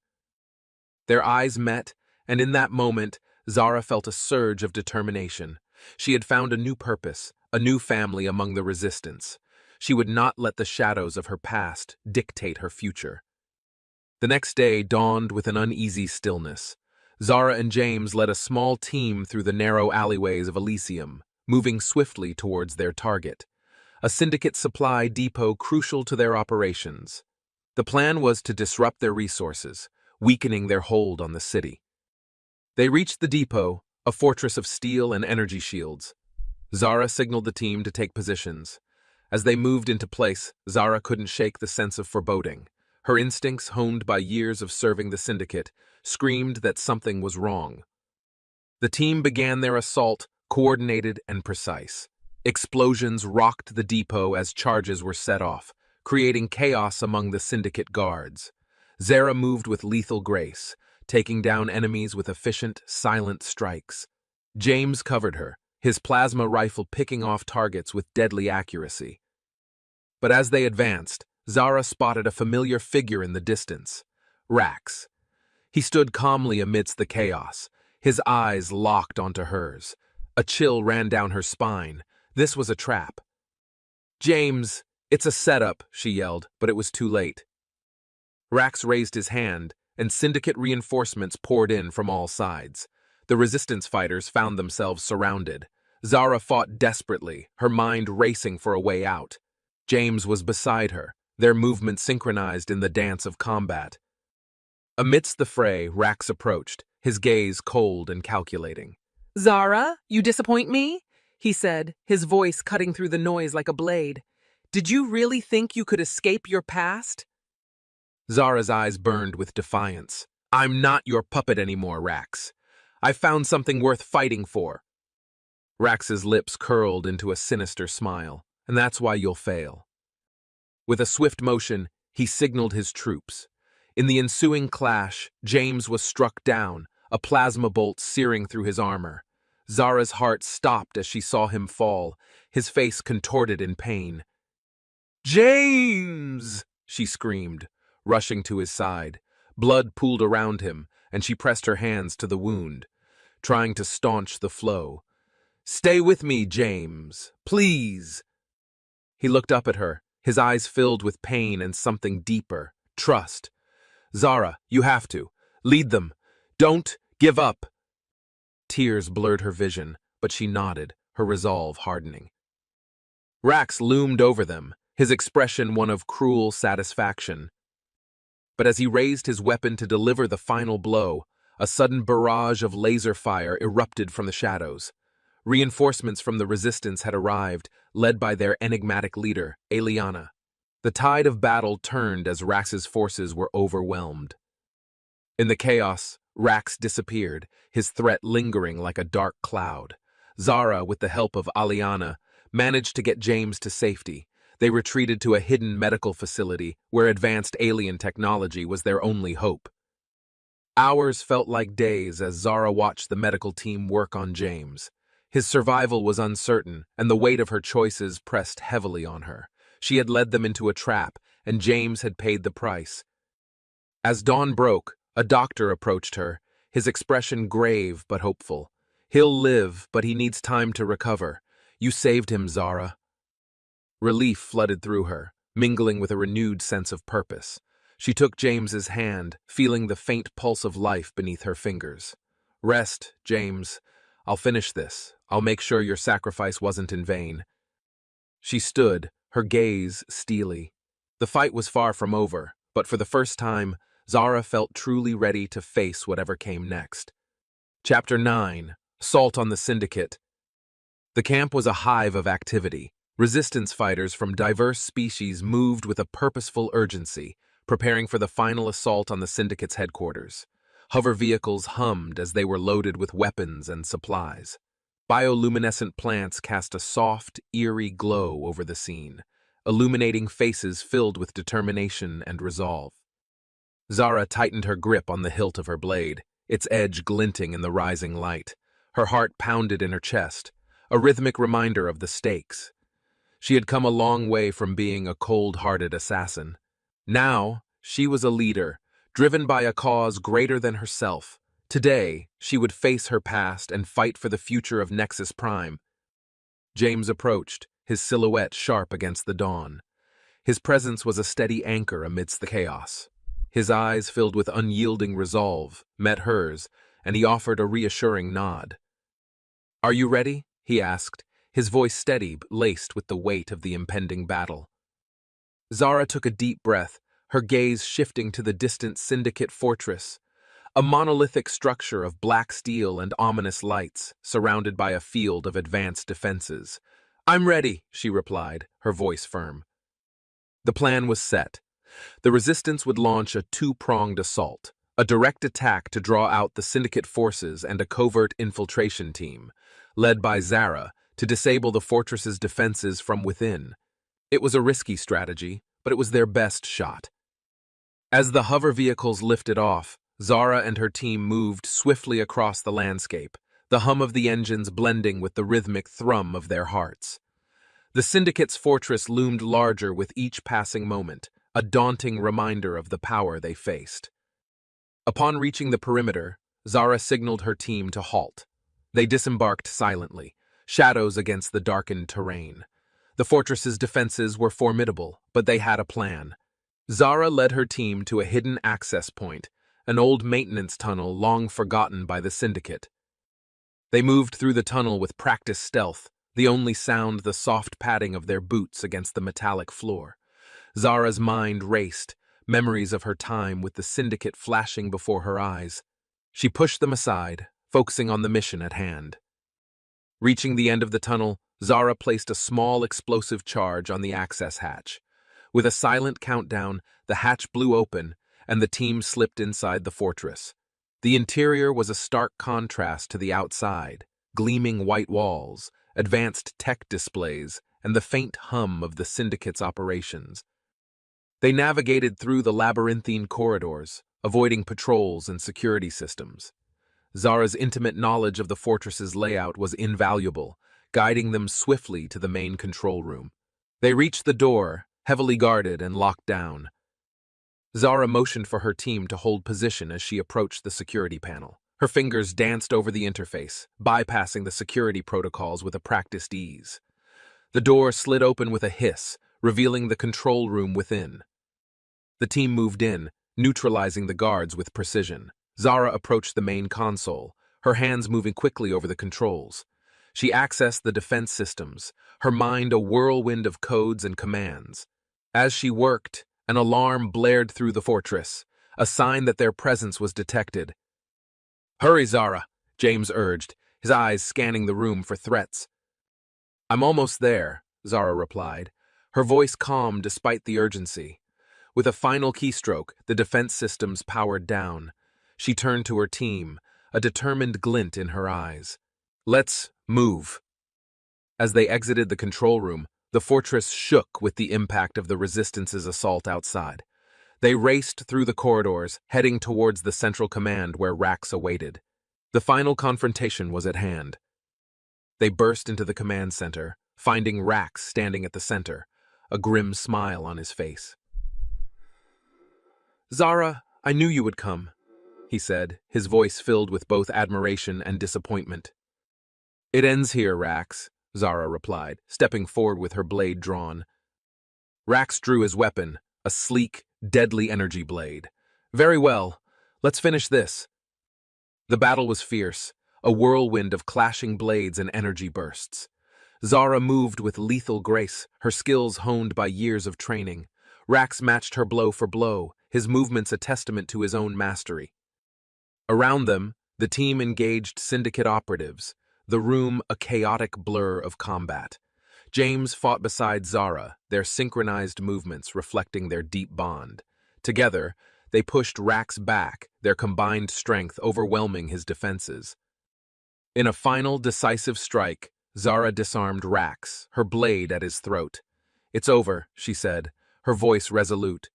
Their eyes met, and in that moment, Zara felt a surge of determination. She had found a new purpose, a new family among the resistance. She would not let the shadows of her past dictate her future. The next day dawned with an uneasy stillness. Zara and James led a small team through the narrow alleyways of Elysium, moving swiftly towards their target, a syndicate supply depot crucial to their operations. The plan was to disrupt their resources, weakening their hold on the city. They reached the depot, a fortress of steel and energy shields. Zara signaled the team to take positions. As they moved into place, Zara couldn't shake the sense of foreboding. Her instincts, honed by years of serving the syndicate, screamed that something was wrong. The team began their assault, coordinated and precise. Explosions rocked the depot as charges were set off, creating chaos among the syndicate guards. Zara moved with lethal grace, taking down enemies with efficient, silent strikes. James covered her, his plasma rifle picking off targets with deadly accuracy. But as they advanced, Zara spotted a familiar figure in the distance, Rax. He stood calmly amidst the chaos, his eyes locked onto hers. A chill ran down her spine. This was a trap. "James, it's a setup," she yelled, but it was too late. Rax raised his hand, and syndicate reinforcements poured in from all sides. The resistance fighters found themselves surrounded. Zara fought desperately, her mind racing for a way out. James was beside her, their movements synchronized in the dance of combat. Amidst the fray, Rax approached, his gaze cold and calculating. "Zara, you disappoint me?" he said, his voice cutting through the noise like a blade. "Did you really think you could escape your past?" Zara's eyes burned with defiance. "I'm not your puppet anymore, Rax. I found something worth fighting for." Rax's lips curled into a sinister smile. "And that's why you'll fail." With a swift motion, he signaled his troops. In the ensuing clash, James was struck down, a plasma bolt searing through his armor. Zara's heart stopped as she saw him fall, his face contorted in pain. "James!" she screamed, rushing to his side. Blood pooled around him, and she pressed her hands to the wound, trying to staunch the flow. "Stay with me, James, please." He looked up at her, his eyes filled with pain and something deeper, trust. "Zara, you have to. Lead them. Don't give up." Tears blurred her vision, but she nodded, her resolve hardening. Rax loomed over them, his expression one of cruel satisfaction. But as he raised his weapon to deliver the final blow, a sudden barrage of laser fire erupted from the shadows. Reinforcements from the resistance had arrived, led by their enigmatic leader, Eliana. The tide of battle turned as Rax's forces were overwhelmed. In the chaos, Rax disappeared, his threat lingering like a dark cloud. Zara, with the help of Aliana, managed to get James to safety. They retreated to a hidden medical facility where advanced alien technology was their only hope. Hours felt like days as Zara watched the medical team work on James. His survival was uncertain, and the weight of her choices pressed heavily on her. She had led them into a trap, and James had paid the price. As dawn broke, a doctor approached her, his expression grave but hopeful. "He'll live, but he needs time to recover. You saved him, Zara." Relief flooded through her, mingling with a renewed sense of purpose. She took James's hand, feeling the faint pulse of life beneath her fingers. "Rest, James. I'll finish this. I'll make sure your sacrifice wasn't in vain." She stood, her gaze steely. The fight was far from over, but for the first time, Zara felt truly ready to face whatever came next. Chapter 9. Assault on the Syndicate. The camp was a hive of activity. Resistance fighters from diverse species moved with a purposeful urgency, preparing for the final assault on the Syndicate's headquarters. Hover vehicles hummed as they were loaded with weapons and supplies. Bioluminescent plants cast a soft, eerie glow over the scene, illuminating faces filled with determination and resolve. Zara tightened her grip on the hilt of her blade, its edge glinting in the rising light. Her heart pounded in her chest, a rhythmic reminder of the stakes. She had come a long way from being a cold-hearted assassin. Now, she was a leader, driven by a cause greater than herself. Today, she would face her past and fight for the future of Nexus Prime. James approached, his silhouette sharp against the dawn. His presence was a steady anchor amidst the chaos. His eyes, filled with unyielding resolve, met hers, and he offered a reassuring nod. "Are you ready?" he asked, his voice steady but laced with the weight of the impending battle. Zara took a deep breath, her gaze shifting to the distant Syndicate fortress, a monolithic structure of black steel and ominous lights, surrounded by a field of advanced defenses. "I'm ready," she replied, her voice firm. The plan was set. The Resistance would launch a two-pronged assault, a direct attack to draw out the Syndicate forces and a covert infiltration team, led by Zara, to disable the fortress's defenses from within. It was a risky strategy, but it was their best shot. As the hover vehicles lifted off, Zara and her team moved swiftly across the landscape, the hum of the engines blending with the rhythmic thrum of their hearts. The Syndicate's fortress loomed larger with each passing moment, a daunting reminder of the power they faced. Upon reaching the perimeter, Zara signaled her team to halt. They disembarked silently, shadows against the darkened terrain. The fortress's defenses were formidable, but they had a plan. Zara led her team to a hidden access point, an old maintenance tunnel long forgotten by the Syndicate. They moved through the tunnel with practiced stealth, the only sound the soft padding of their boots against the metallic floor. Zara's mind raced, memories of her time with the Syndicate flashing before her eyes. She pushed them aside, focusing on the mission at hand. Reaching the end of the tunnel, Zara placed a small explosive charge on the access hatch. With a silent countdown, the hatch blew open, and the team slipped inside the fortress. The interior was a stark contrast to the outside, gleaming white walls, advanced tech displays, and the faint hum of the Syndicate's operations. They navigated through the labyrinthine corridors, avoiding patrols and security systems. Zara's intimate knowledge of the fortress's layout was invaluable, guiding them swiftly to the main control room. They reached the door, heavily guarded and locked down. Zara motioned for her team to hold position as she approached the security panel. Her fingers danced over the interface, bypassing the security protocols with a practiced ease. The door slid open with a hiss, revealing the control room within. The team moved in, neutralizing the guards with precision. Zara approached the main console, her hands moving quickly over the controls. She accessed the defense systems, her mind a whirlwind of codes and commands. As she worked, an alarm blared through the fortress, a sign that their presence was detected. "Hurry, Zara," James urged, his eyes scanning the room for threats. "I'm almost there," Zara replied, her voice calm despite the urgency. With a final keystroke, the defense systems powered down. She turned to her team, a determined glint in her eyes. "Let's move." As they exited the control room, the fortress shook with the impact of the Resistance's assault outside. They raced through the corridors, heading towards the central command where Rax awaited. The final confrontation was at hand. They burst into the command center, finding Rax standing at the center, a grim smile on his face. "Zara, I knew you would come," he said, his voice filled with both admiration and disappointment. "It ends here, Rax," Zara replied, stepping forward with her blade drawn. Rax drew his weapon, a sleek, deadly energy blade. "Very well, let's finish this." The battle was fierce, a whirlwind of clashing blades and energy bursts. Zara moved with lethal grace, her skills honed by years of training. Rax matched her blow for blow, his movements a testament to his own mastery. Around them, the team engaged syndicate operatives, the room a chaotic blur of combat. James fought beside Zara, their synchronized movements reflecting their deep bond. Together, they pushed Rax back, their combined strength overwhelming his defenses. In a final, decisive strike, Zara disarmed Rax, her blade at his throat. "It's over," she said, her voice resolute.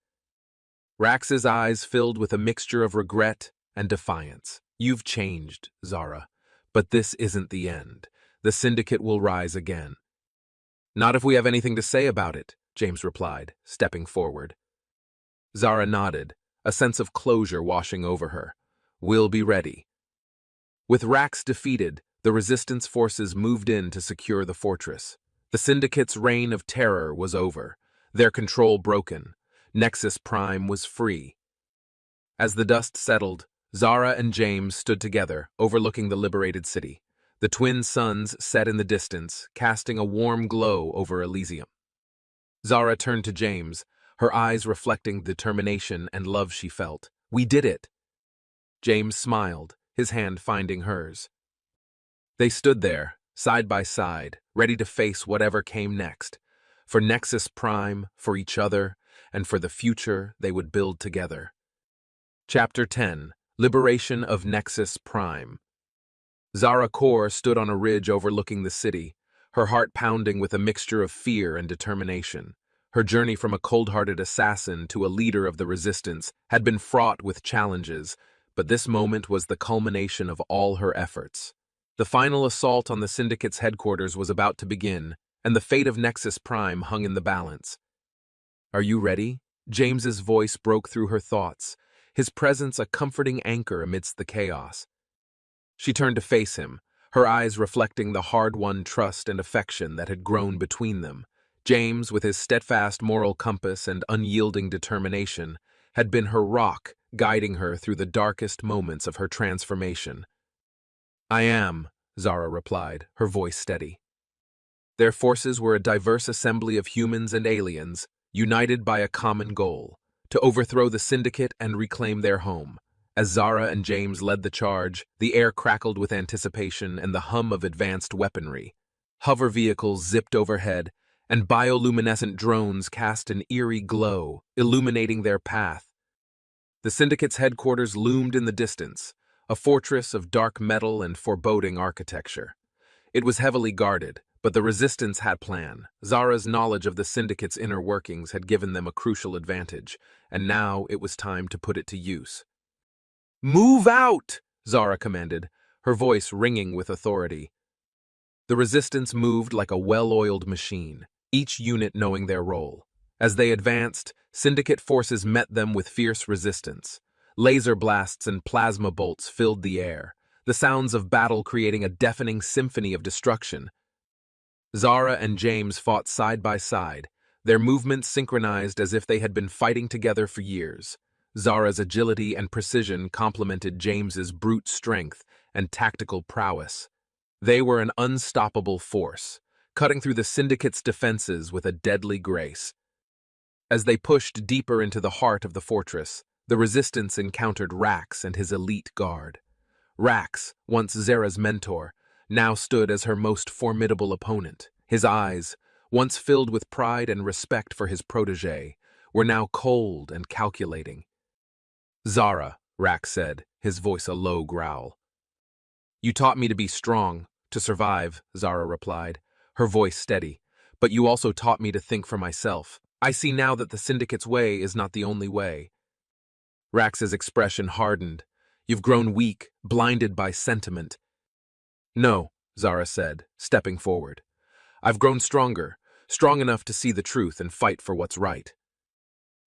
Rax's eyes filled with a mixture of regret and defiance. "You've changed, Zara, but this isn't the end. The Syndicate will rise again." "Not if we have anything to say about it," James replied, stepping forward. Zara nodded, a sense of closure washing over her. "We'll be ready." With Rax defeated, the Resistance forces moved in to secure the fortress. The Syndicate's reign of terror was over, their control broken. Nexus Prime was free. As the dust settled, Zara and James stood together, overlooking the liberated city. The twin suns set in the distance, casting a warm glow over Elysium. Zara turned to James, her eyes reflecting determination and love she felt. "We did it." James smiled, his hand finding hers. They stood there, side by side, ready to face whatever came next. For Nexus Prime, for each other, and for the future they would build together. Chapter 10. Liberation of Nexus Prime. Zara Kor stood on a ridge overlooking the city, her heart pounding with a mixture of fear and determination. Her journey from a cold-hearted assassin to a leader of the Resistance had been fraught with challenges, but this moment was the culmination of all her efforts. The final assault on the Syndicate's headquarters was about to begin, and the fate of Nexus Prime hung in the balance. "Are you ready?" James's voice broke through her thoughts, his presence a comforting anchor amidst the chaos. She turned to face him, her eyes reflecting the hard-won trust and affection that had grown between them. James, with his steadfast moral compass and unyielding determination, had been her rock, guiding her through the darkest moments of her transformation. "I am," Zara replied, her voice steady. Their forces were a diverse assembly of humans and aliens, united by a common goal, to overthrow the Syndicate and reclaim their home. As Zara and James led the charge, the air crackled with anticipation and the hum of advanced weaponry. Hover vehicles zipped overhead, and bioluminescent drones cast an eerie glow, illuminating their path. The Syndicate's headquarters loomed in the distance, a fortress of dark metal and foreboding architecture. It was heavily guarded, but the Resistance had a plan. Zara's knowledge of the Syndicate's inner workings had given them a crucial advantage, and now it was time to put it to use. "Move out!" Zara commanded, her voice ringing with authority. The Resistance moved like a well-oiled machine, each unit knowing their role. As they advanced, Syndicate forces met them with fierce resistance. Laser blasts and plasma bolts filled the air, the sounds of battle creating a deafening symphony of destruction. Zara and James fought side by side, their movements synchronized as if they had been fighting together for years. Zara's agility and precision complemented James's brute strength and tactical prowess. They were an unstoppable force, cutting through the Syndicate's defenses with a deadly grace. As they pushed deeper into the heart of the fortress, the Resistance encountered Rax and his elite guard. Rax, once Zara's mentor, now stood as her most formidable opponent. His eyes, once filled with pride and respect for his protégé, were now cold and calculating. "Zara," Rax said, his voice a low growl. "You taught me to be strong, to survive," Zara replied, her voice steady, "but you also taught me to think for myself. I see now that the Syndicate's way is not the only way. Rax's expression hardened. You've grown weak, blinded by sentiment. No, Zara said, stepping forward. I've grown stronger, strong enough to see the truth and fight for what's right.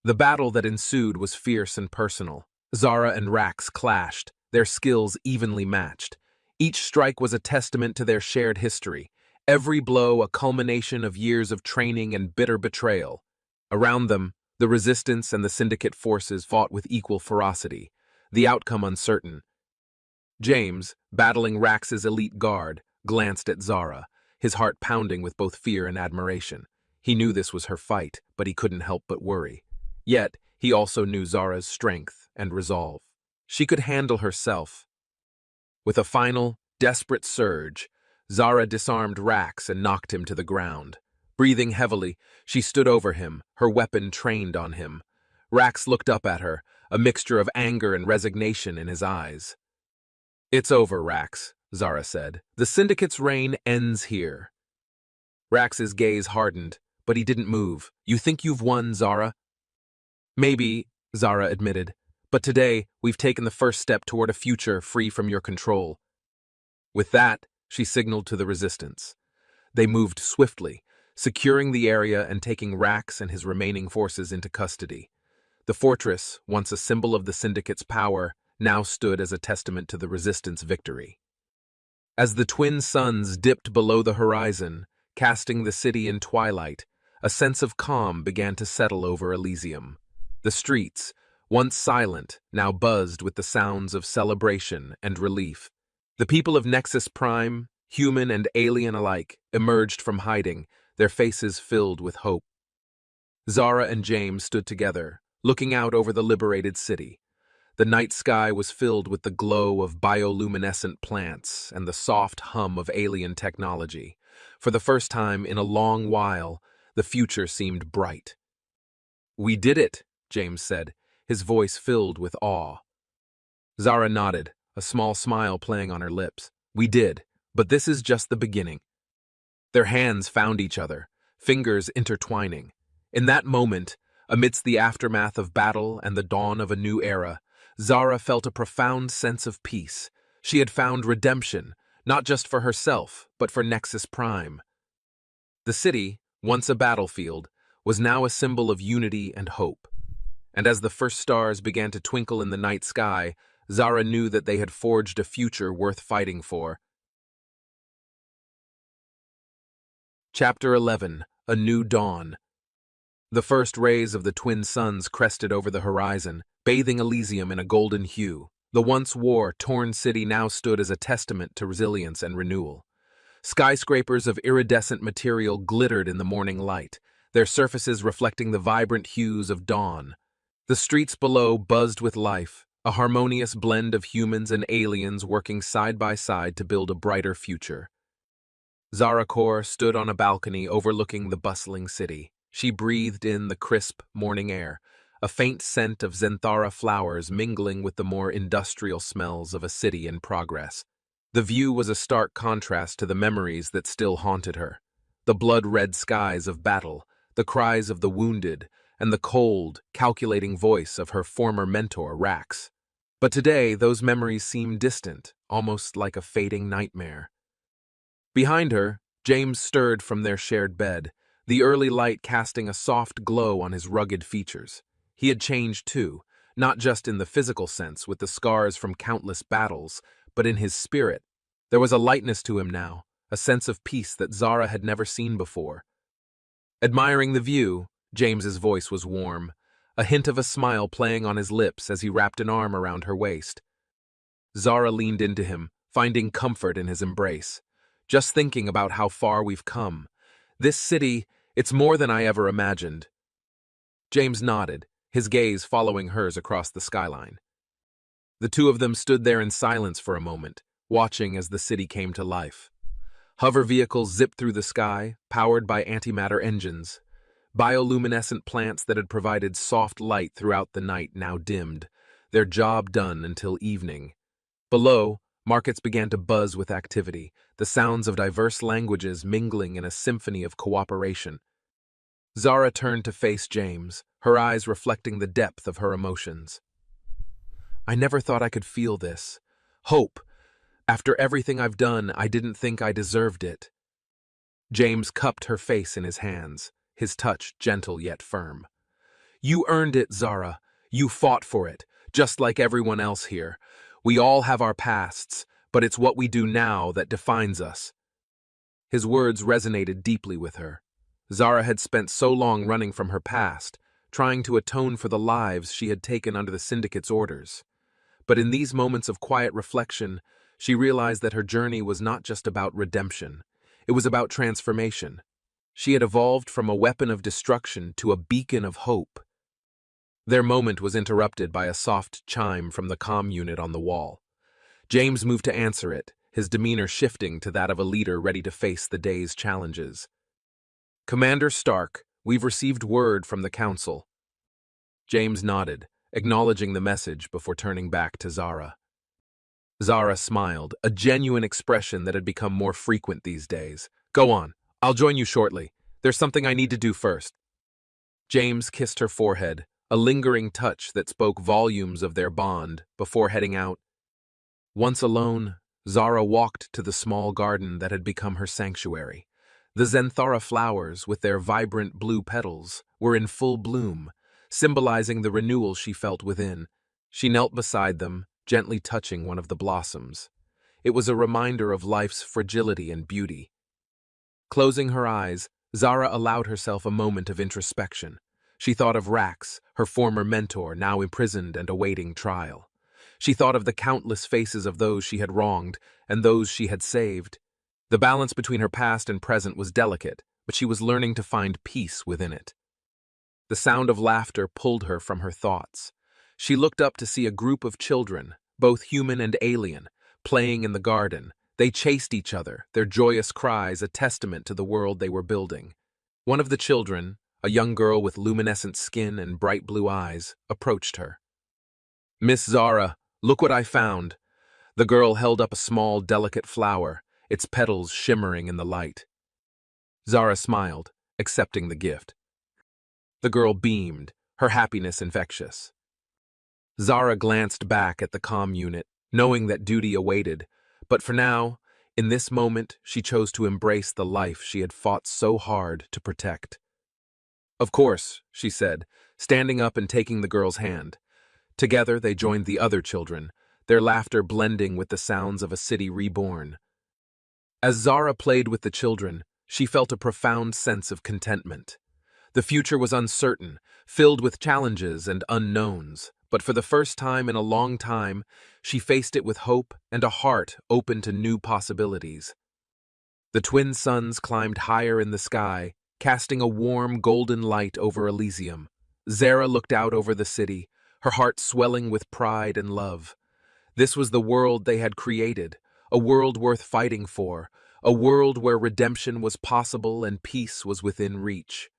The battle that ensued was fierce and personal. Zara and Rax clashed, their skills evenly matched. Each strike was a testament to their shared history, every blow a culmination of years of training and bitter betrayal. Around them, the Resistance and the Syndicate forces fought with equal ferocity, the outcome uncertain. James, battling Rax's elite guard, glanced at Zara, his heart pounding with both fear and admiration. He knew this was her fight, but he couldn't help but worry. Yet, he also knew Zara's strength and resolve. She could handle herself. With a final, desperate surge, Zara disarmed Rax and knocked him to the ground. Breathing heavily, she stood over him, her weapon trained on him. Rax looked up at her, a mixture of anger and resignation in his eyes. It's over, Rax, Zara said. The Syndicate's reign ends here. Rax's gaze hardened, but he didn't move. You think you've won, Zara? Maybe, Zara admitted, but today we've taken the first step toward a future free from your control. With that, she signaled to the Resistance. They moved swiftly, securing the area and taking Rax and his remaining forces into custody. The fortress, once a symbol of the Syndicate's power, now stood as a testament to the Resistance victory. As the twin suns dipped below the horizon, casting the city in twilight, a sense of calm began to settle over Elysium. The streets, once silent, now buzzed with the sounds of celebration and relief. The people of Nexus Prime, human and alien alike, emerged from hiding, their faces filled with hope. Zara and James stood together, looking out over the liberated city. The night sky was filled with the glow of bioluminescent plants and the soft hum of alien technology. For the first time in a long while, the future seemed bright. We did it, James said, his voice filled with awe. Zara nodded, a small smile playing on her lips. We did, but this is just the beginning. Their hands found each other, fingers intertwining. In that moment, amidst the aftermath of battle and the dawn of a new era, Zara felt a profound sense of peace. She had found redemption, not just for herself, but for Nexus Prime. The city, once a battlefield, was now a symbol of unity and hope. And as the first stars began to twinkle in the night sky, Zara knew that they had forged a future worth fighting for. Chapter 11: A New Dawn. The first rays of the twin suns crested over the horizon, bathing Elysium in a golden hue. The once war-torn city now stood as a testament to resilience and renewal. Skyscrapers of iridescent material glittered in the morning light, their surfaces reflecting the vibrant hues of dawn. The streets below buzzed with life, a harmonious blend of humans and aliens working side by side to build a brighter future. Zara Kor stood on a balcony overlooking the bustling city. She breathed in the crisp morning air, a faint scent of Zenthara flowers mingling with the more industrial smells of a city in progress. The view was a stark contrast to the memories that still haunted her. The blood-red skies of battle, the cries of the wounded, and the cold, calculating voice of her former mentor, Rax. But today, those memories seemed distant, almost like a fading nightmare. Behind her, James stirred from their shared bed, the early light casting a soft glow on his rugged features. He had changed too, not just in the physical sense with the scars from countless battles, but in his spirit. There was a lightness to him now, a sense of peace that Zara had never seen before. Admiring the view, James's voice was warm, a hint of a smile playing on his lips as he wrapped an arm around her waist. Zara leaned into him, finding comfort in his embrace. Just thinking about how far we've come. This city, it's more than I ever imagined. James nodded, his gaze following hers across the skyline. The two of them stood there in silence for a moment, watching as the city came to life. Hover vehicles zipped through the sky, powered by antimatter engines. Bioluminescent plants that had provided soft light throughout the night now dimmed, their job done until evening. Below, markets began to buzz with activity, the sounds of diverse languages mingling in a symphony of cooperation. Zara turned to face James, her eyes reflecting the depth of her emotions. I never thought I could feel this. Hope. After everything I've done, I didn't think I deserved it. James cupped her face in his hands, his touch gentle yet firm. You earned it, Zara. You fought for it, just like everyone else here. We all have our pasts, but it's what we do now that defines us. His words resonated deeply with her. Zara had spent so long running from her past, trying to atone for the lives she had taken under the Syndicate's orders. But in these moments of quiet reflection, she realized that her journey was not just about redemption. It was about transformation. She had evolved from a weapon of destruction to a beacon of hope. Their moment was interrupted by a soft chime from the comm unit on the wall. James moved to answer it, his demeanor shifting to that of a leader ready to face the day's challenges. Commander Stark, we've received word from the Council. James nodded, acknowledging the message before turning back to Zara. Zara smiled, a genuine expression that had become more frequent these days. Go on, I'll join you shortly. There's something I need to do first. James kissed her forehead, a lingering touch that spoke volumes of their bond, before heading out. Once alone, Zara walked to the small garden that had become her sanctuary. The Zenthara flowers, with their vibrant blue petals, were in full bloom, symbolizing the renewal she felt within. She knelt beside them, gently touching one of the blossoms. It was a reminder of life's fragility and beauty. Closing her eyes, Zara allowed herself a moment of introspection. She thought of Rax, her former mentor, now imprisoned and awaiting trial. She thought of the countless faces of those she had wronged and those she had saved. The balance between her past and present was delicate, but she was learning to find peace within it. The sound of laughter pulled her from her thoughts. She looked up to see a group of children, both human and alien, playing in the garden. They chased each other, their joyous cries a testament to the world they were building. One of the children, a young girl with luminescent skin and bright blue eyes, approached her. Miss Zara, look what I found. The girl held up a small, delicate flower, its petals shimmering in the light. Zara smiled, accepting the gift. The girl beamed, her happiness infectious. Zara glanced back at the comm unit, knowing that duty awaited, but for now, in this moment, she chose to embrace the life she had fought so hard to protect. Of course, she said, standing up and taking the girl's hand. Together, they joined the other children, their laughter blending with the sounds of a city reborn. As Zara played with the children, she felt a profound sense of contentment. The future was uncertain, filled with challenges and unknowns, but for the first time in a long time, she faced it with hope and a heart open to new possibilities. The twin suns climbed higher in the sky, casting a warm golden light over Elysium. Zara looked out over the city, her heart swelling with pride and love. This was the world they had created, a world worth fighting for, a world where redemption was possible and peace was within reach.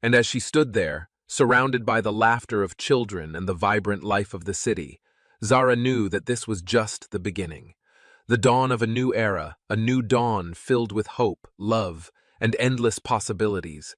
And as she stood there, surrounded by the laughter of children and the vibrant life of the city, Zara knew that this was just the beginning. The dawn of a new era, a new dawn filled with hope, love, and endless possibilities.